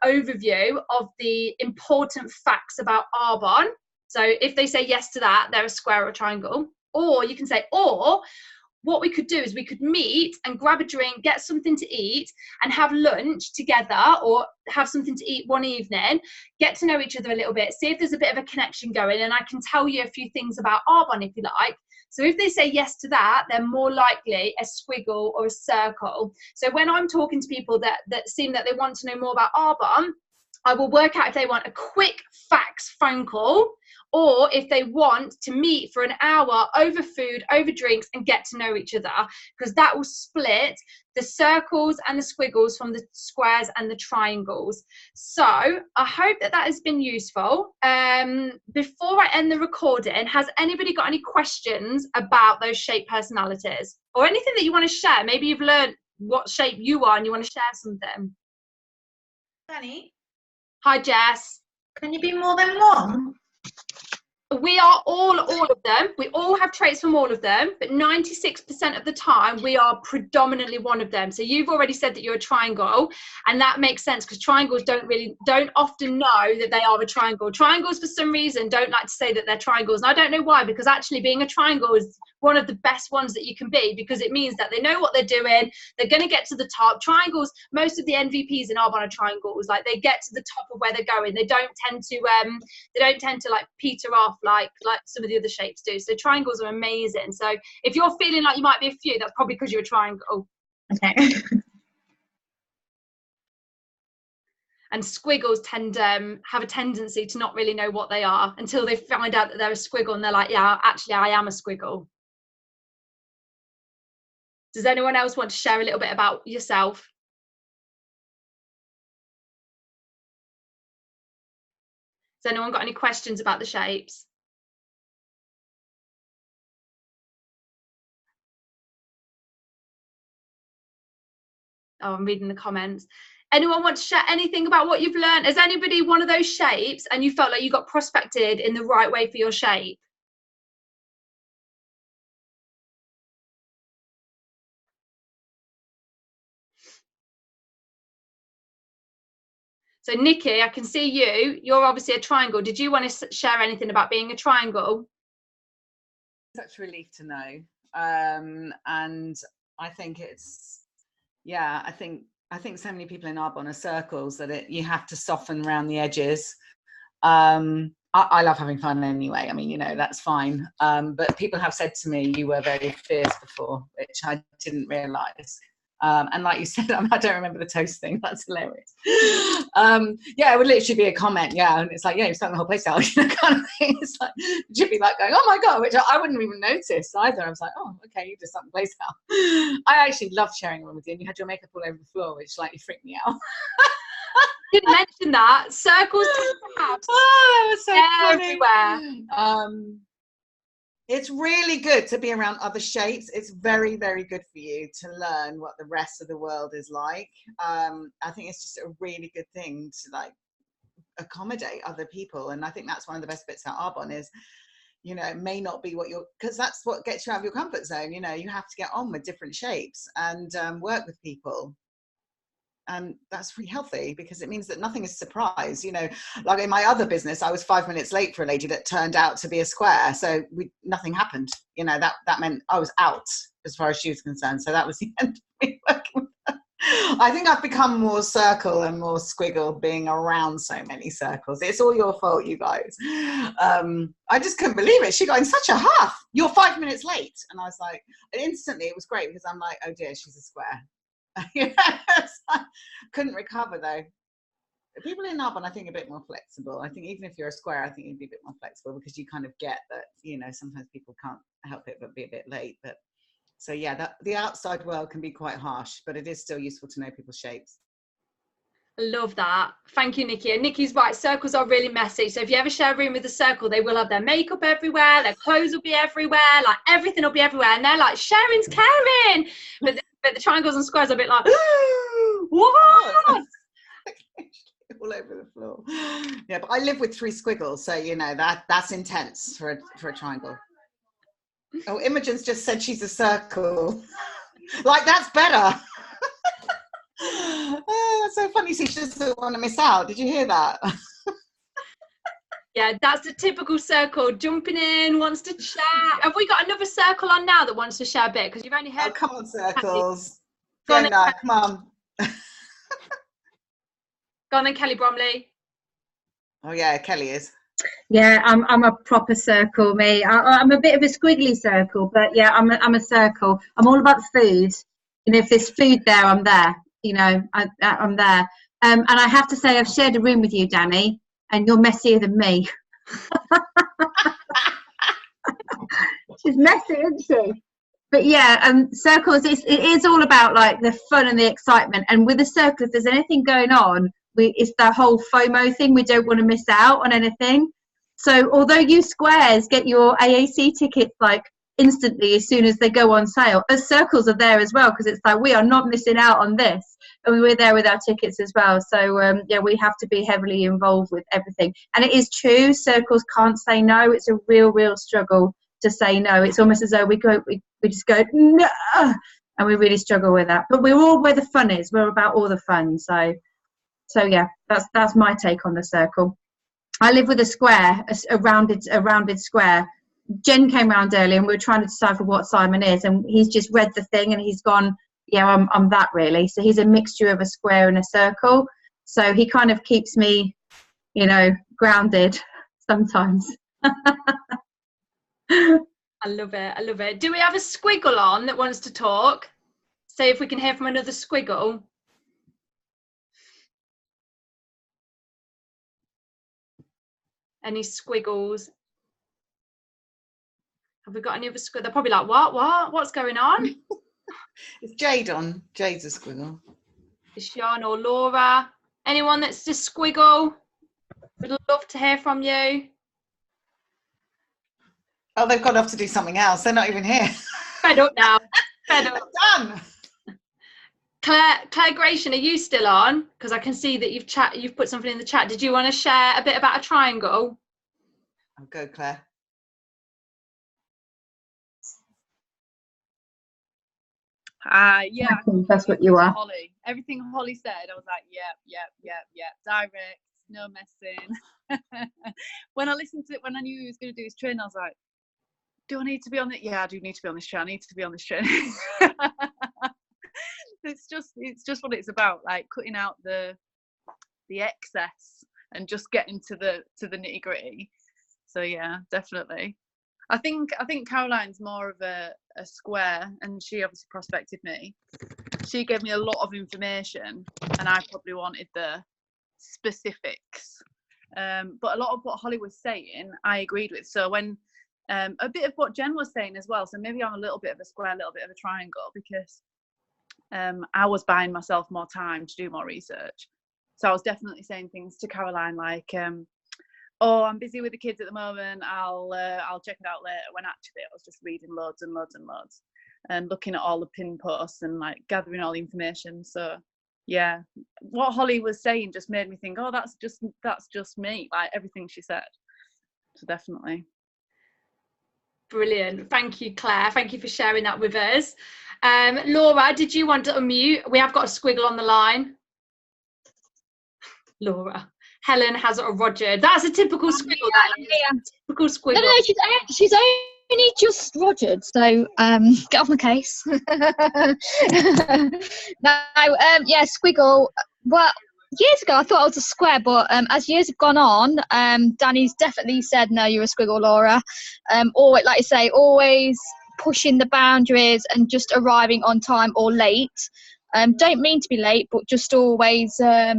overview of the important facts about Arbonne. So if they say yes to that, they're a square or a triangle. Or you can say, or what we could do is we could meet and grab a drink, get something to eat, and have lunch together, or have something to eat one evening, get to know each other a little bit, see if there's a bit of a connection going, and I can tell you a few things about Arbonne if you like. So if they say yes to that, they're more likely a squiggle or a circle. So when I'm talking to people that seem that they want to know more about Arbonne, I will work out if they want a quick facts phone call, or if they want to meet for an hour over food, over drinks, and get to know each other, because that will split the circles and the squiggles from the squares and the triangles. So I hope that has been useful. Before I end the recording, has anybody got any questions about those shape personalities, or anything that you want to share? Maybe you've learned what shape you are and you want to share something. Danny, Hi, Jess. can you be more than one? We are all of them. We all have traits from all of them, but 96% of the time we are predominantly one of them. So you've already said that you're a triangle, and that makes sense because triangles don't often know that they are a triangle. Triangles, for some reason, don't like to say that they're triangles, and I don't know why, because actually being a triangle is one of the best ones that you can be, because it means that they know what they're doing, they're going to get to the top. Triangles, most of the NVPs in Arbonne are triangles. Like, they get to the top of where they're going. They don't tend to like peter off like some of the other shapes do. So triangles are amazing. So if you're feeling like you might be a few, that's probably because you're a triangle. Okay. And squiggles tend have a tendency to not really know what they are until they find out that they're a squiggle, and they're like, yeah, actually I am a squiggle. Does anyone else want to share a little bit about yourself? Has anyone got any questions about the shapes? Oh, I'm reading the comments. Anyone want to share anything about what you've learned? Is anybody one of those shapes and you felt like you got prospected in the right way for your shape? So Nikki, I can see you. You're obviously a triangle. Did you want to share anything about being a triangle? Such relief to know. And I think it's, yeah, I think so many people in Arbonne are circles that you have to soften around the edges. I love having fun anyway. I mean, you know, that's fine. But people have said to me, you were very fierce before, which I didn't realise. And like you said, I don't remember the toast thing. That's hilarious. Yeah, it would literally be a comment. Yeah, and it's like, yeah, you're starting the whole place out, you know, kind of thing. It's like, you'd be like going, oh my God, which I wouldn't even notice either. I was like, oh, okay, you just started the place out. I actually loved sharing a room with you, and you had your makeup all over the floor, which slightly freaked me out. Didn't mention that. Circles tend to have oh, it was so everywhere. Funny. It's really good to be around other shapes. It's very, very good for you to learn what the rest of the world is like. I think it's just a really good thing to like accommodate other people. And I think that's one of the best bits about Arbonne is, you know, it may not be what you're, because that's what gets you out of your comfort zone. You know, you have to get on with different shapes and work with people. And that's really healthy because it means that nothing is a surprise. You know, like in my other business, I was 5 minutes late for a lady that turned out to be a square. So nothing happened. You know, that meant I was out as far as she was concerned. So that was the end of me working with her. I think I've become more circle and more squiggle being around so many circles. It's all your fault, you guys. I just couldn't believe it. She got in such a huff. You're 5 minutes late. And I was like, instantly it was great because I'm like, oh dear, she's a square. Yes, I couldn't recover though. People in Arbonne, I think, are a bit more flexible. I think even if you're a square, I think you'd be a bit more flexible because you kind of get that, you know, sometimes people can't help it but be a bit late. But so yeah, that the outside world can be quite harsh, but it is still useful to know people's shapes. I love that. Thank you, Nikki. And Nikki's right, circles are really messy. So if you ever share a room with a circle, they will have their makeup everywhere, their clothes will be everywhere, like everything will be everywhere. And they're like, sharing's caring. But the triangles and squares are a bit like, what? All over the floor. Yeah, but I live with 3 squiggles, so you know that's intense for a triangle. Oh, Imogen's just said she's a circle. Like, that's better. Oh, that's so funny. She doesn't want to miss out. Did you hear that? Yeah, that's the typical circle. Jumping in, wants to chat. Have we got another circle on now that wants to share a bit? Because you've only heard. Oh, come on, circles. Go on, Fiona, come on. Go on then, Kelly Bromley. Oh yeah, Kelly is. Yeah, I'm a proper circle, me. I'm a bit of a squiggly circle, but yeah, I'm a circle. I'm all about food. You know, if there's food there, I'm there. You know, I'm there. And I have to say, I've shared a room with you, Danny, and you're messier than me. She's messy, isn't she? But yeah, circles, it is all about like the fun and the excitement. And with a circle, if there's anything going on, it's the whole FOMO thing. We don't want to miss out on anything. So although you squares get your AAC tickets like instantly as soon as they go on sale, us circles are there as well, because it's like we are not missing out on this, and we're there with our tickets as well. So yeah, we have to be heavily involved with everything. And it is true, circles can't say no. It's a real struggle to say no. It's almost as though we just go no, and we really struggle with that. But we're all where the fun is. We're about all the fun. So yeah, that's my take on the circle. I live with a square, a rounded square. Jen came round earlier and we were trying to decipher what Simon is, and he's just read the thing and he's gone, yeah, I'm that really. So he's a mixture of a square and a circle. So he kind of keeps me, you know, grounded sometimes. I love it. I love it. Do we have a squiggle on that wants to talk? Say if we can hear from another squiggle. Any squiggles? Have we got any other squiggle? They're probably like, what's going on? Is Jade on? Jade's a squiggle. Is Sean or Laura? Anyone that's just squiggle? We'd love to hear from you. Oh, they've gone off to do something else. They're not even here. Fed up now. Fed up. Done. Claire Gratian, are you still on? Because I can see that you've put something in the chat. Did you want to share a bit about a triangle? Oh, go, Claire. Yeah, I think that's what you are. Holly. Everything Holly said, I was like, yep. Direct, no messing. When I listened to it, when I knew he was going to do his train, I was like, do I need to be on it? Yeah, I do need to be on this train. I need to be on this train. It's just what it's about, like cutting out the excess and just getting to the nitty gritty. So yeah, definitely. I think Caroline's more of a square, and she obviously prospected me. She gave me a lot of information, and I probably wanted the specifics. But a lot of what Holly was saying, I agreed with. So when a bit of what Jen was saying as well. So maybe I'm a little bit of a square, a little bit of a triangle, because I was buying myself more time to do more research. So I was definitely saying things to Caroline like, oh, I'm busy with the kids at the moment, I'll check it out later, when actually I was just reading loads and loads and loads and looking at all the pin posts and like gathering all the information. So yeah, what Holly was saying just made me think, oh, that's just me, like everything she said. So definitely. Brilliant. Thank you, Claire. Thank you for sharing that with us. Laura, did you want to unmute? We have got a squiggle on the line. Laura. Helen has a Roger. That's a typical squiggle. Typical squiggle. No, she's only just Rogered, so get off my case. Yeah, squiggle. Well, years ago I thought I was a square, but as years have gone on, Danny's definitely said, no, you're a squiggle, Laura. Always, like you say, always pushing the boundaries and just arriving on time or late. Don't mean to be late, but just always. I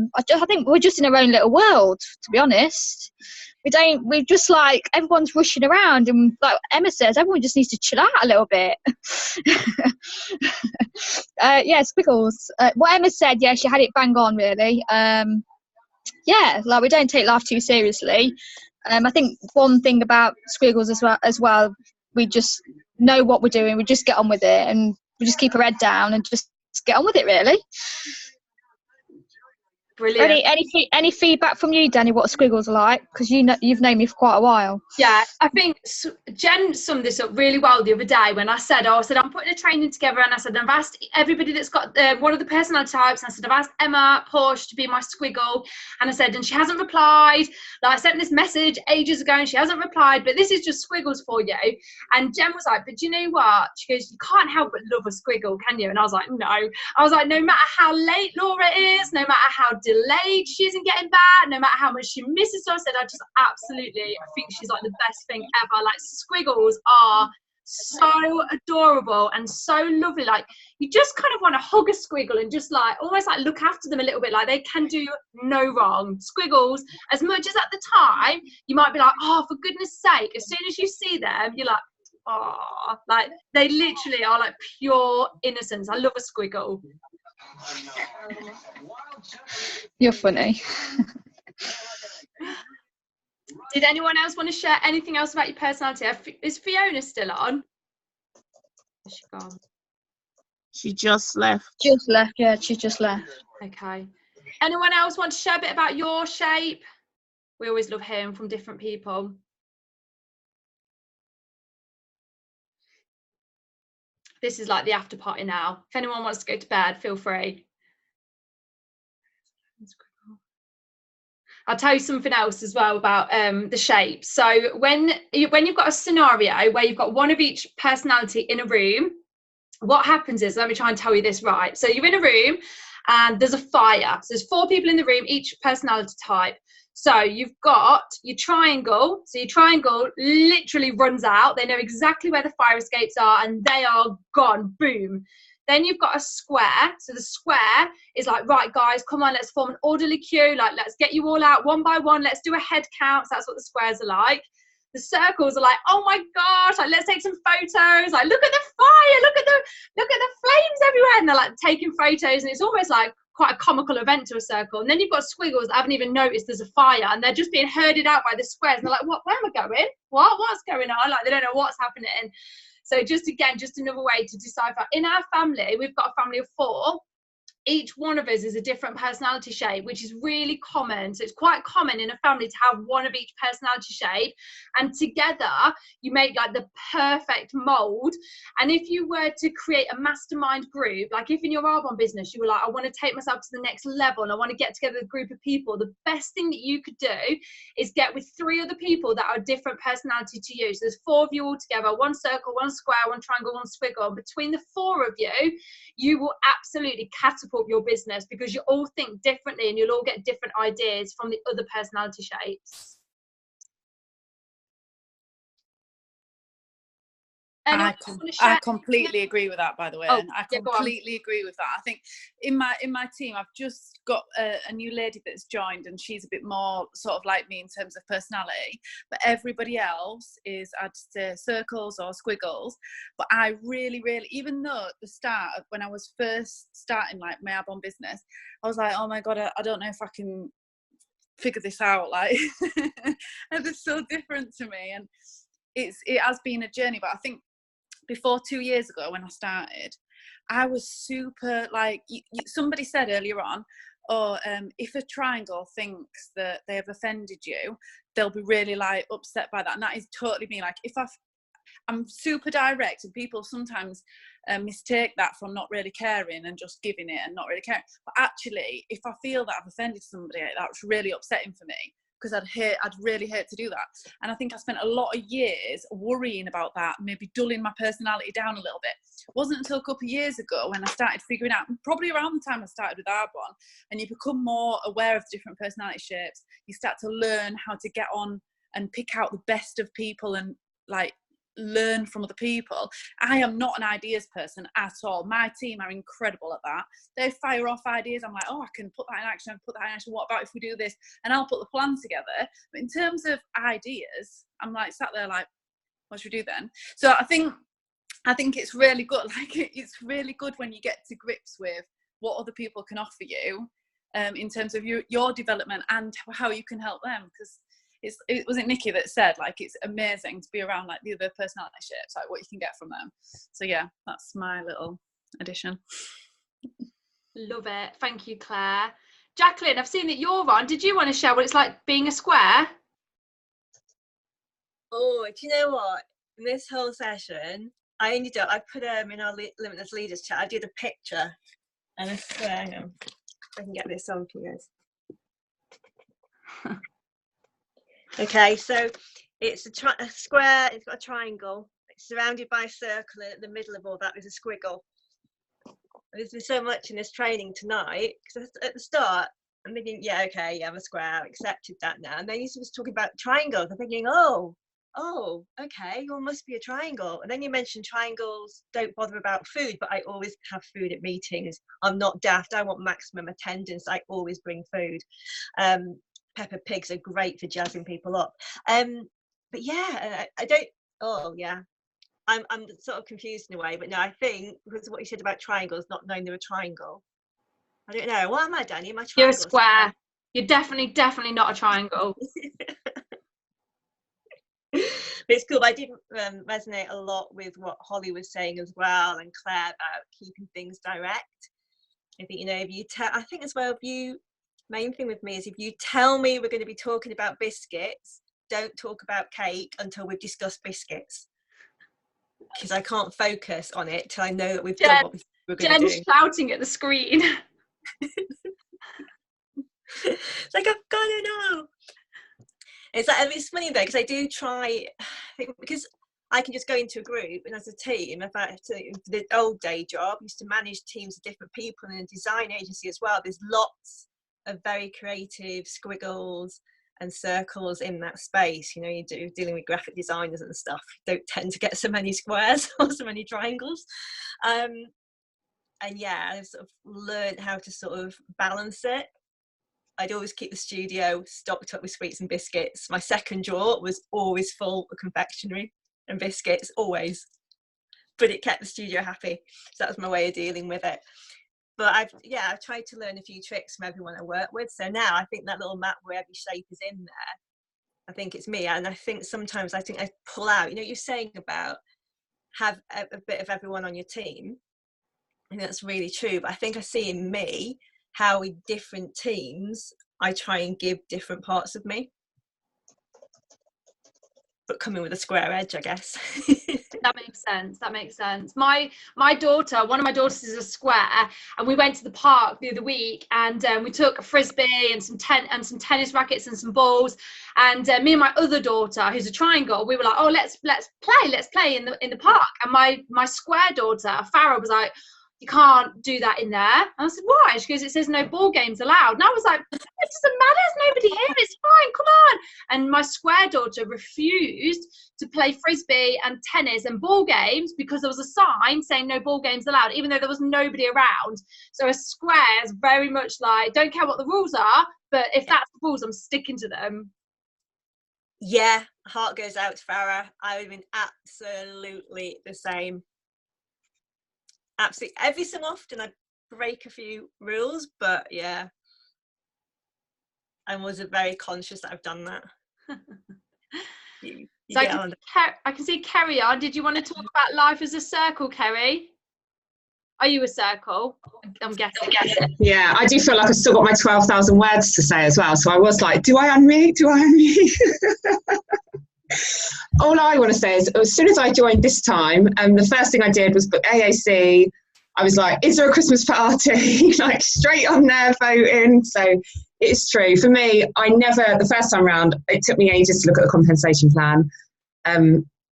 think we're just in our own little world, to be honest. We're just like, everyone's rushing around, and like Emma says, everyone just needs to chill out a little bit. yeah, squiggles. What Emma said, yeah, she had it bang on, really. Yeah, like, we don't take life too seriously. I think one thing about squiggles as well, we just know what we're doing. We just get on with it, and we just keep our head down and just get on with it, really. Brilliant. Any feedback from you, Danny? What squiggles are like? Because you've known me for quite a while. Yeah, I think Jen summed this up really well the other day when I said I'm putting a training together, and I said I've asked everybody that's got one of the personality types, and I said I've asked Emma Porsche to be my squiggle, and I said, and she hasn't replied. Like, I sent this message ages ago and she hasn't replied, but this is just squiggles for you. And Jen was like, but do you know what? She goes, you can't help but love a squiggle, can you? And I was like, no. I was like, no matter how late Laura is, no matter how delayed she is in getting back, no matter how much she misses us, I just absolutely, I think she's like the best thing ever. Like, squiggles are so adorable and so lovely. Like, you just kind of want to hug a squiggle and just like almost like look after them a little bit. Like, they can do no wrong. Squiggles, as much as at the time you might be like, oh, for goodness sake, as soon as you see them you're like, oh, like, they literally are like pure innocence. I love a squiggle. You're funny. Did anyone else want to share anything else about your personality? Is Fiona still on? Is she gone? She just left. Just left, yeah, she just left. Okay. Anyone else want to share a bit about your shape? We always love hearing from different people. This is like the after party now. If anyone wants to go to bed, feel free. I'll tell you something else as well about the shape. So when you've got a scenario where you've got one of each personality in a room, what happens is, let me try and tell you this right. So you're in a room and there's a fire. So there's 4 people in the room, each personality type. So you've got your triangle. So your triangle literally runs out. They know exactly where the fire escapes are and they are gone. Boom. Then you've got a square. So the square is like, right, guys, come on, let's form an orderly queue. Like, let's get you all out one by one. Let's do a head count. So that's what the squares are like. The circles are like, oh my gosh, like, let's take some photos. Like, look at the fire, look at the flames everywhere. And they're like taking photos, and it's almost like quite a comical event to a circle. And then you've got squiggles that haven't even noticed there's a fire, and they're just being herded out by the squares. And they're like, what? Where am I going? What's going on? Like, they don't know what's happening. So just another way to decipher. In our family, we've got a family of 4. Each one of us is a different personality shape, which is really common. So it's quite common in a family to have one of each personality shape, and together you make like the perfect mold. And if you were to create a mastermind group, like if in your Arbonne business you were like, I want to take myself to the next level and I want to get together a group of people, the best thing that you could do is get with 3 other people that are different personality to you. So there's 4 of you all together, 1 circle, 1 square, 1 triangle, 1 squiggle. And between the 4 of you, you will absolutely catapult your business, because you all think differently and you'll all get different ideas from the other personality shapes. I completely agree with that, by the way. Oh, I completely agree with that. I think in my team, I've just got a new lady that's joined, and she's a bit more sort of like me in terms of personality. But everybody else is, I'd say, circles or squiggles. But I really, even though at the start, when I was first starting like my Arbonne business, I was like, oh my God, I don't know if I can figure this out. Like, and it's so different to me, and it has been a journey. But I think before 2 years ago when I started, I was super like, somebody said earlier on, if a triangle thinks that they have offended you, they'll be really like upset by that. And that is totally me. Like, if I'm super direct, and people sometimes mistake that from not really caring and just giving it and not really caring. But actually, if I feel that I've offended somebody, that's really upsetting for me, because I'd really hate to do that. And I think I spent a lot of years worrying about that, maybe dulling my personality down a little bit. It wasn't until a couple of years ago when I started figuring out, probably around the time I started with Arbonne, and you become more aware of different personality shapes, you start to learn how to get on and pick out the best of people and like learn from other people. I am not an ideas person at all. My team are incredible at that. They fire off ideas. I'm like, oh, I can put that in action. What about if we do this? And I'll put the plan together. But in terms of ideas, I'm like sat there like, what should we do then? So I think I think it's really good. Like it's really good when you get to grips with what other people can offer you in terms of your development and how you can help them. Because it wasn't Nikki that said, like, it's amazing to be around like the other personality shapes, like what you can get from them. So yeah, that's my little addition. Love it. Thank you, Claire. Jacqueline, I've seen that you're on. Did you want to share what it's like being a square? Oh, do you know what? In this whole session, I put in our Limitless Leaders chat, I did a picture and a square. Hang on, if I can get this on for you guys. Okay, so it's a square, it's got a triangle, it's surrounded by a circle, and at the middle of all that is a squiggle. There's been so much in this training tonight, because at the start, I'm thinking, yeah, okay, yeah, I'm a square, I've accepted that now. And then you was talking about triangles, I'm thinking, oh, okay, you must be a triangle. And then you mentioned triangles don't bother about food, but I always have food at meetings. I'm not daft, I want maximum attendance, I always bring food. Peppa pigs are great for jazzing people up. But yeah, I don't, oh yeah. I'm sort of confused in a way, but no, I think because of what you said about triangles, not knowing they're a triangle. I don't know. What am I, Danny? Am I triangle? You're a square. You're definitely not a triangle. But it's cool. I did resonate a lot with what Holly was saying as well, and Claire about keeping things direct. I think, you know, if you tell, I think as well, if you, main thing with me is if you tell me we're going to be talking about biscuits, don't talk about cake until we've discussed biscuits. Because I can't focus on it till I know that we've done what we're going to do. Jen's shouting at the screen. It's like, I've got to know. It's like, it's funny though, because I do try, because I can just go into a group and as a team, in fact, the old day job, I used to manage teams of different people in a design agency as well. There's lots of very creative squiggles and circles in that space. You know, you're dealing with graphic designers and stuff, you don't tend to get so many squares or so many triangles. And yeah, I've sort of learned how to sort of balance it. I'd always keep the studio stocked up with sweets and biscuits. My second drawer was always full of confectionery and biscuits, always, but it kept the studio happy. So that was my way of dealing with it. But I've tried to learn a few tricks from everyone I work with. So now I think that little map where every shape is in there, I think it's me. And I think sometimes I pull out, you know, you're saying about have a bit of everyone on your team. I think that's really true. But I think I see in me how with different teams, I try and give different parts of me. But coming with a square edge, I guess. That makes sense. My daughter, one of my daughters is a square, and we went to the park the other week, and we took a frisbee and some tennis rackets and some balls, and me and my other daughter, who's a triangle, we were like, oh, let's play in the park. And my square daughter, Farah, was like, you can't do that in there. And I said, why? She goes, it says no ball games allowed. And I was like, it doesn't matter, there's nobody here, it's fine, come on. And my square daughter refused to play frisbee and tennis and ball games because there was a sign saying no ball games allowed, even though there was nobody around. So a square is very much like, don't care what the rules are, but if that's the rules, I'm sticking to them. Yeah, heart goes out to Farah. I've been absolutely the same. Absolutely. Every so often I break a few rules, but yeah, I was very conscious that I've done that. So I can see Kerry on. Did you want to talk about life as a circle, Kerry? Are you a circle? I'm guessing. Yeah, I do feel like I've still got my 12,000 words to say as well. So I was like, do I unmute? All I want to say is, as soon as I joined this time, the first thing I did was book AAC. I was like, is there a Christmas party? Like straight on there voting. So it's true. For me, the first time round, it took me ages to look at the compensation plan.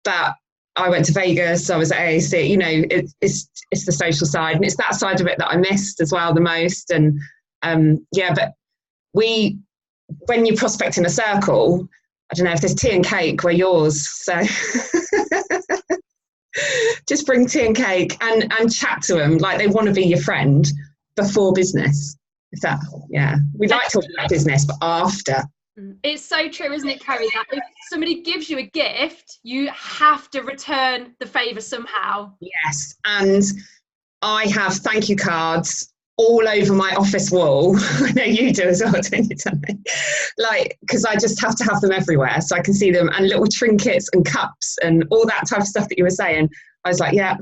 But I went to Vegas, I was at AAC, you know, it's the social side, and it's that side of it that I missed as well the most. And but when you prospect in a circle, I don't know if there's tea and cake, we're yours. So just bring tea and cake and chat to them like they want to be your friend before business. We like talking about business, but after. It's so true, isn't it, Carrie, that if somebody gives you a gift, you have to return the favour somehow. Yes, and I have thank you cards all over my office wall. I know you do as well, don't you, Danni? Like, because I just have to have them everywhere so I can see them, and little trinkets and cups and all that type of stuff that you were saying. I was like, yeah.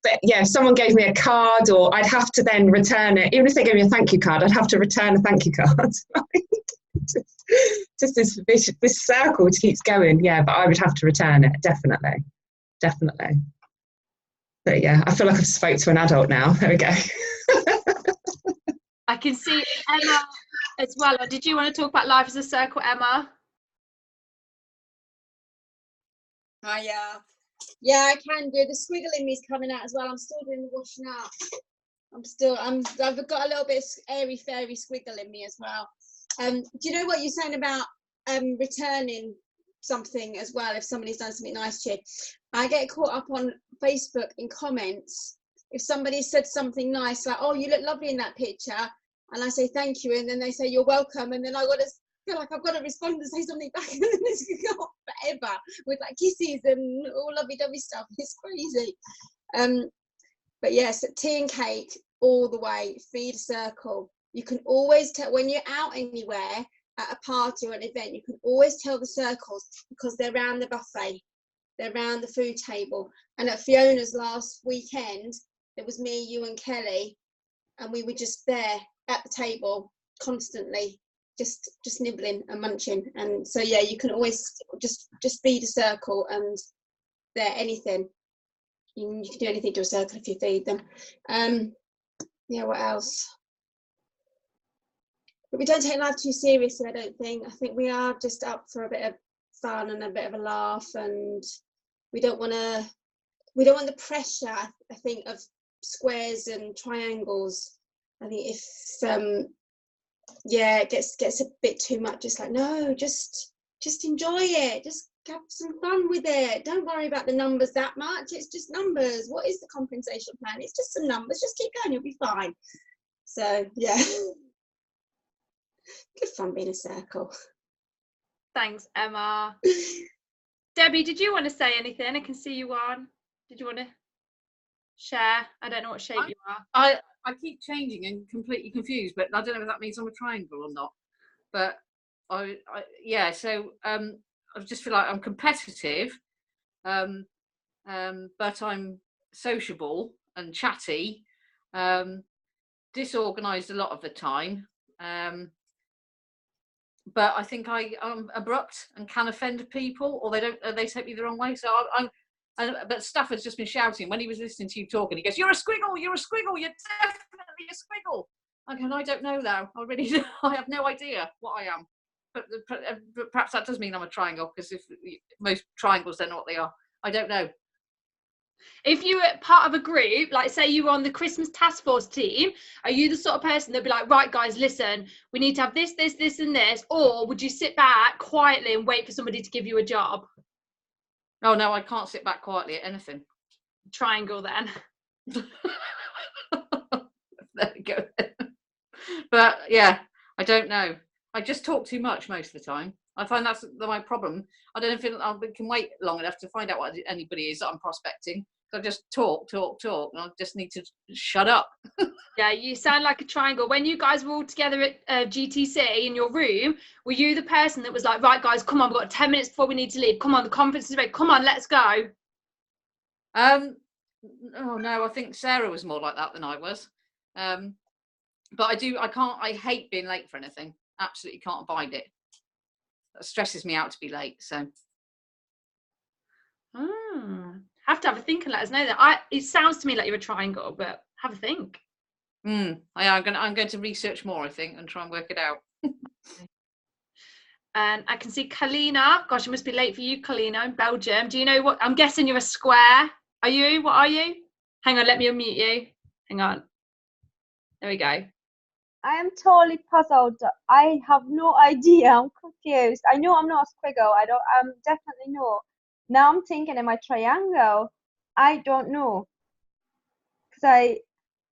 But yeah, if someone gave me a card, or I'd have to then return it. Even if they gave me a thank you card, I'd have to return a thank you card. just this circle keeps going. Yeah, but I would have to return it, definitely. But yeah, I feel like I've spoke to an adult now. There we go. I can see Emma as well. Or did you want to talk about life as a circle, Emma? Yeah, I can do. The squiggle in me is coming out as well. I'm still doing the washing up. I've got a little bit of airy fairy squiggle in me as well. Do you know what you're saying about returning something as well if somebody's done something nice to you? I get caught up on Facebook in comments if somebody said something nice, like, oh, you look lovely in that picture, and I say thank you, and then they say you're welcome, and then I feel like I've got to respond and say something back, and then it's going to go on forever with like kisses and all lovey-dovey stuff. It's crazy. But yes, tea and cake all the way. Feed a circle. You can always tell when you're out anywhere at a party or an event. You can always tell the circles because they're around the buffet. They're around the food table. And at Fiona's last weekend, it was me, you, and Kelly, and we were just there at the table constantly, just nibbling and munching. And so yeah, you can always just feed a circle, and they're anything. You can do anything to a circle if you feed them. Yeah, what else? But we don't take life too seriously, I don't think. I think we are just up for a bit of fun and a bit of a laugh, and we don't want the pressure, I think, of squares and triangles. I think if it gets a bit too much, it's like, no, just enjoy it, just have some fun with it, don't worry about the numbers that much, it's just numbers. What is the compensation plan? It's just some numbers, just keep going, you'll be fine. So yeah. Good fun being a circle. Thanks, Emma. Debbie, did you want to say anything? I can see you on. Did you want to share? I don't know what shape you are. I keep changing and completely confused, but I don't know if that means I'm a triangle or not. But I just feel like I'm competitive, but I'm sociable and chatty, disorganized a lot of the time. But I think I'm abrupt and can offend people, or they take me the wrong way. So but Stafford's just been shouting when he was listening to you talking. He goes, "You're a squiggle! You're a squiggle! You're definitely a squiggle!" I don't know now. I have no idea what I am. But perhaps that does mean I'm a triangle, because if most triangles don't know what they are, I don't know. If you were part of a group, like say you were on the Christmas task force team, are you the sort of person that'd be like, right guys, listen, we need to have this, this, this and this, or would you sit back quietly and wait for somebody to give you a job? Oh no, I can't sit back quietly at anything. Triangle then. There we go. But yeah, I don't know. I just talk too much most of the time. I find that's my problem. I don't know if I can wait long enough to find out what anybody is that I'm prospecting. So I just talk, and I just need to shut up. Yeah, you sound like a triangle. When you guys were all together at GTC in your room, were you the person that was like, right guys, come on, we've got 10 minutes before we need to leave. Come on, the conference is ready. Come on, let's go. Oh no, I think Sarah was more like that than I was. But I hate being late for anything. Absolutely can't abide it. That stresses me out to be late. So have to have a think and let us know that. It sounds to me like you're a triangle, but have a think. I'm going to research more, I think, and try and work it out. And I can see Kalina. Gosh, it must be late for you, Kalina, in Belgium. Do you know what? I'm guessing you're a square. Are you? What are you? Hang on, let me unmute you. Hang on. There we go. I am totally puzzled. I have no idea. I'm confused. I know I'm not a squiggle. I'm definitely not. Now I'm thinking, am I triangle? I don't know. Because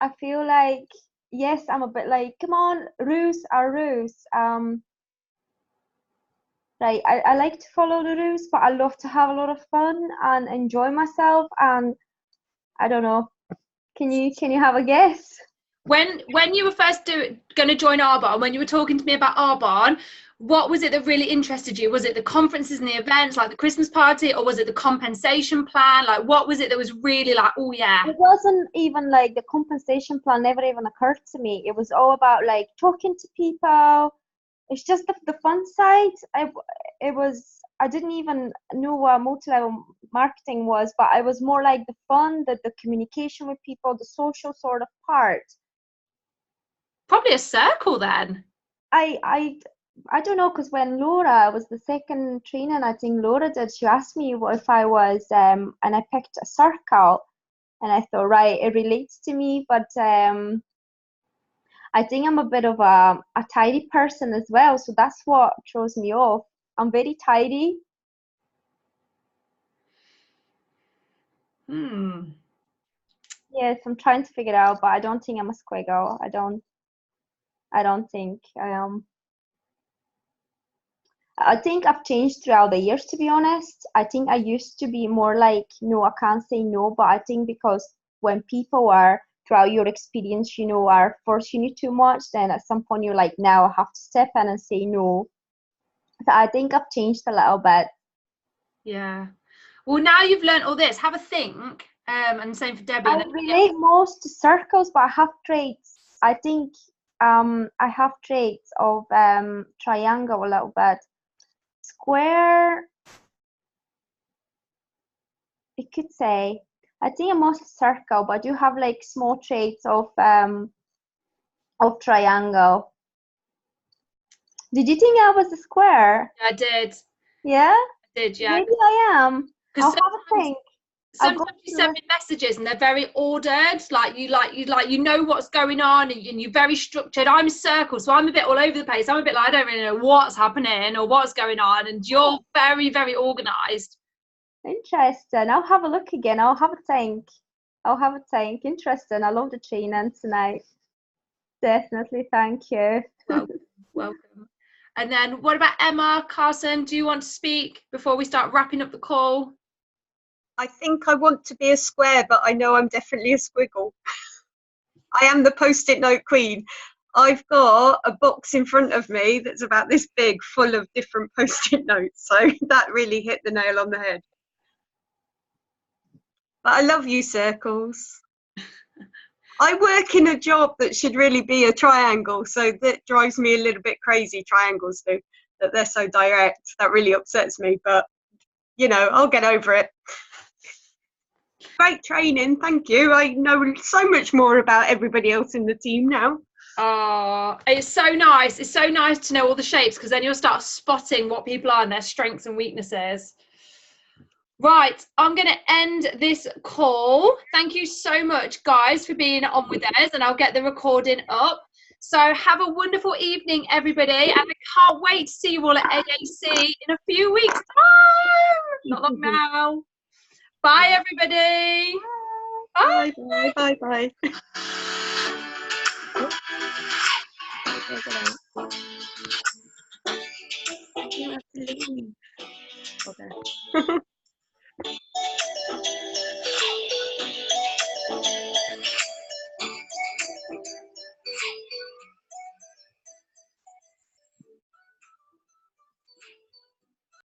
I feel like, yes, I'm a bit like, come on, roos are roos. right, I like to follow the rules, but I love to have a lot of fun and enjoy myself. And I don't know, can you have a guess? When you were first going to join Arbonne, when you were talking to me about Arbonne, what was it that really interested you? Was it the conferences and the events, like the Christmas party, or was it the compensation plan? Like, what was it that was really like, oh yeah? It wasn't even like the compensation plan never even occurred to me. It was all about like talking to people. It's just the fun side. I didn't even know what multi-level marketing was, but I was more like the fun, the communication with people, the social sort of part. Probably a circle then. I don't know, because when Laura was the second training, I think Laura did, she asked me what if I was, and I picked a circle, and I thought, right, it relates to me, but I think I'm a bit of a tidy person as well, so that's what throws me off. I'm very tidy. Yes, I'm trying to figure it out, but I don't think I'm a squiggle. I don't think I am. I think I've changed throughout the years, to be honest. I think I used to be more like, no, I can't say no, but I think because when people are, throughout your experience, are forcing you too much, then at some point you're like, now I have to step in and say no. So I think I've changed a little bit. Yeah. Well, now you've learned all this, have a think. And same for Debbie. I relate most to circles, but I have traits. I think I have traits of triangle a little bit. Square, you could say. I think I'm mostly circle, but I do have like small traits of triangle. Did you think I was a square? I did. Yeah? I did, yeah. Maybe I am. I'll have a think. Sometimes you send me messages and they're very ordered, you know what's going on, and you're very structured. I'm a circle, so I'm a bit all over the place. I'm a bit like, I don't really know what's happening or what's going on, and you're very, very organized. Interesting. I'll have a look again. I'll have a think. Interesting. I love the training tonight. Definitely. Thank you. Welcome. And then what about Emma, Carson? Do you want to speak before we start wrapping up the call? I think I want to be a square, but I know I'm definitely a squiggle. I am the post-it note queen. I've got a box in front of me that's about this big, full of different post-it notes. So that really hit the nail on the head. But I love you, circles. I work in a job that should really be a triangle, so that drives me a little bit crazy, triangles do, that they're so direct. That really upsets me, but, I'll get over it. Great training, thank you. I know so much more about everybody else in the team now. Oh, it's so nice. It's so nice to know all the shapes, because then you'll start spotting what people are and their strengths and weaknesses. Right, I'm going to end this call. Thank you so much, guys, for being on with us, and I'll get the recording up. So have a wonderful evening, everybody, and I can't wait to see you all at AAC in a few weeks' time. Not long now. Bye, everybody. Bye, bye, bye, bye. You have to leave. Okay.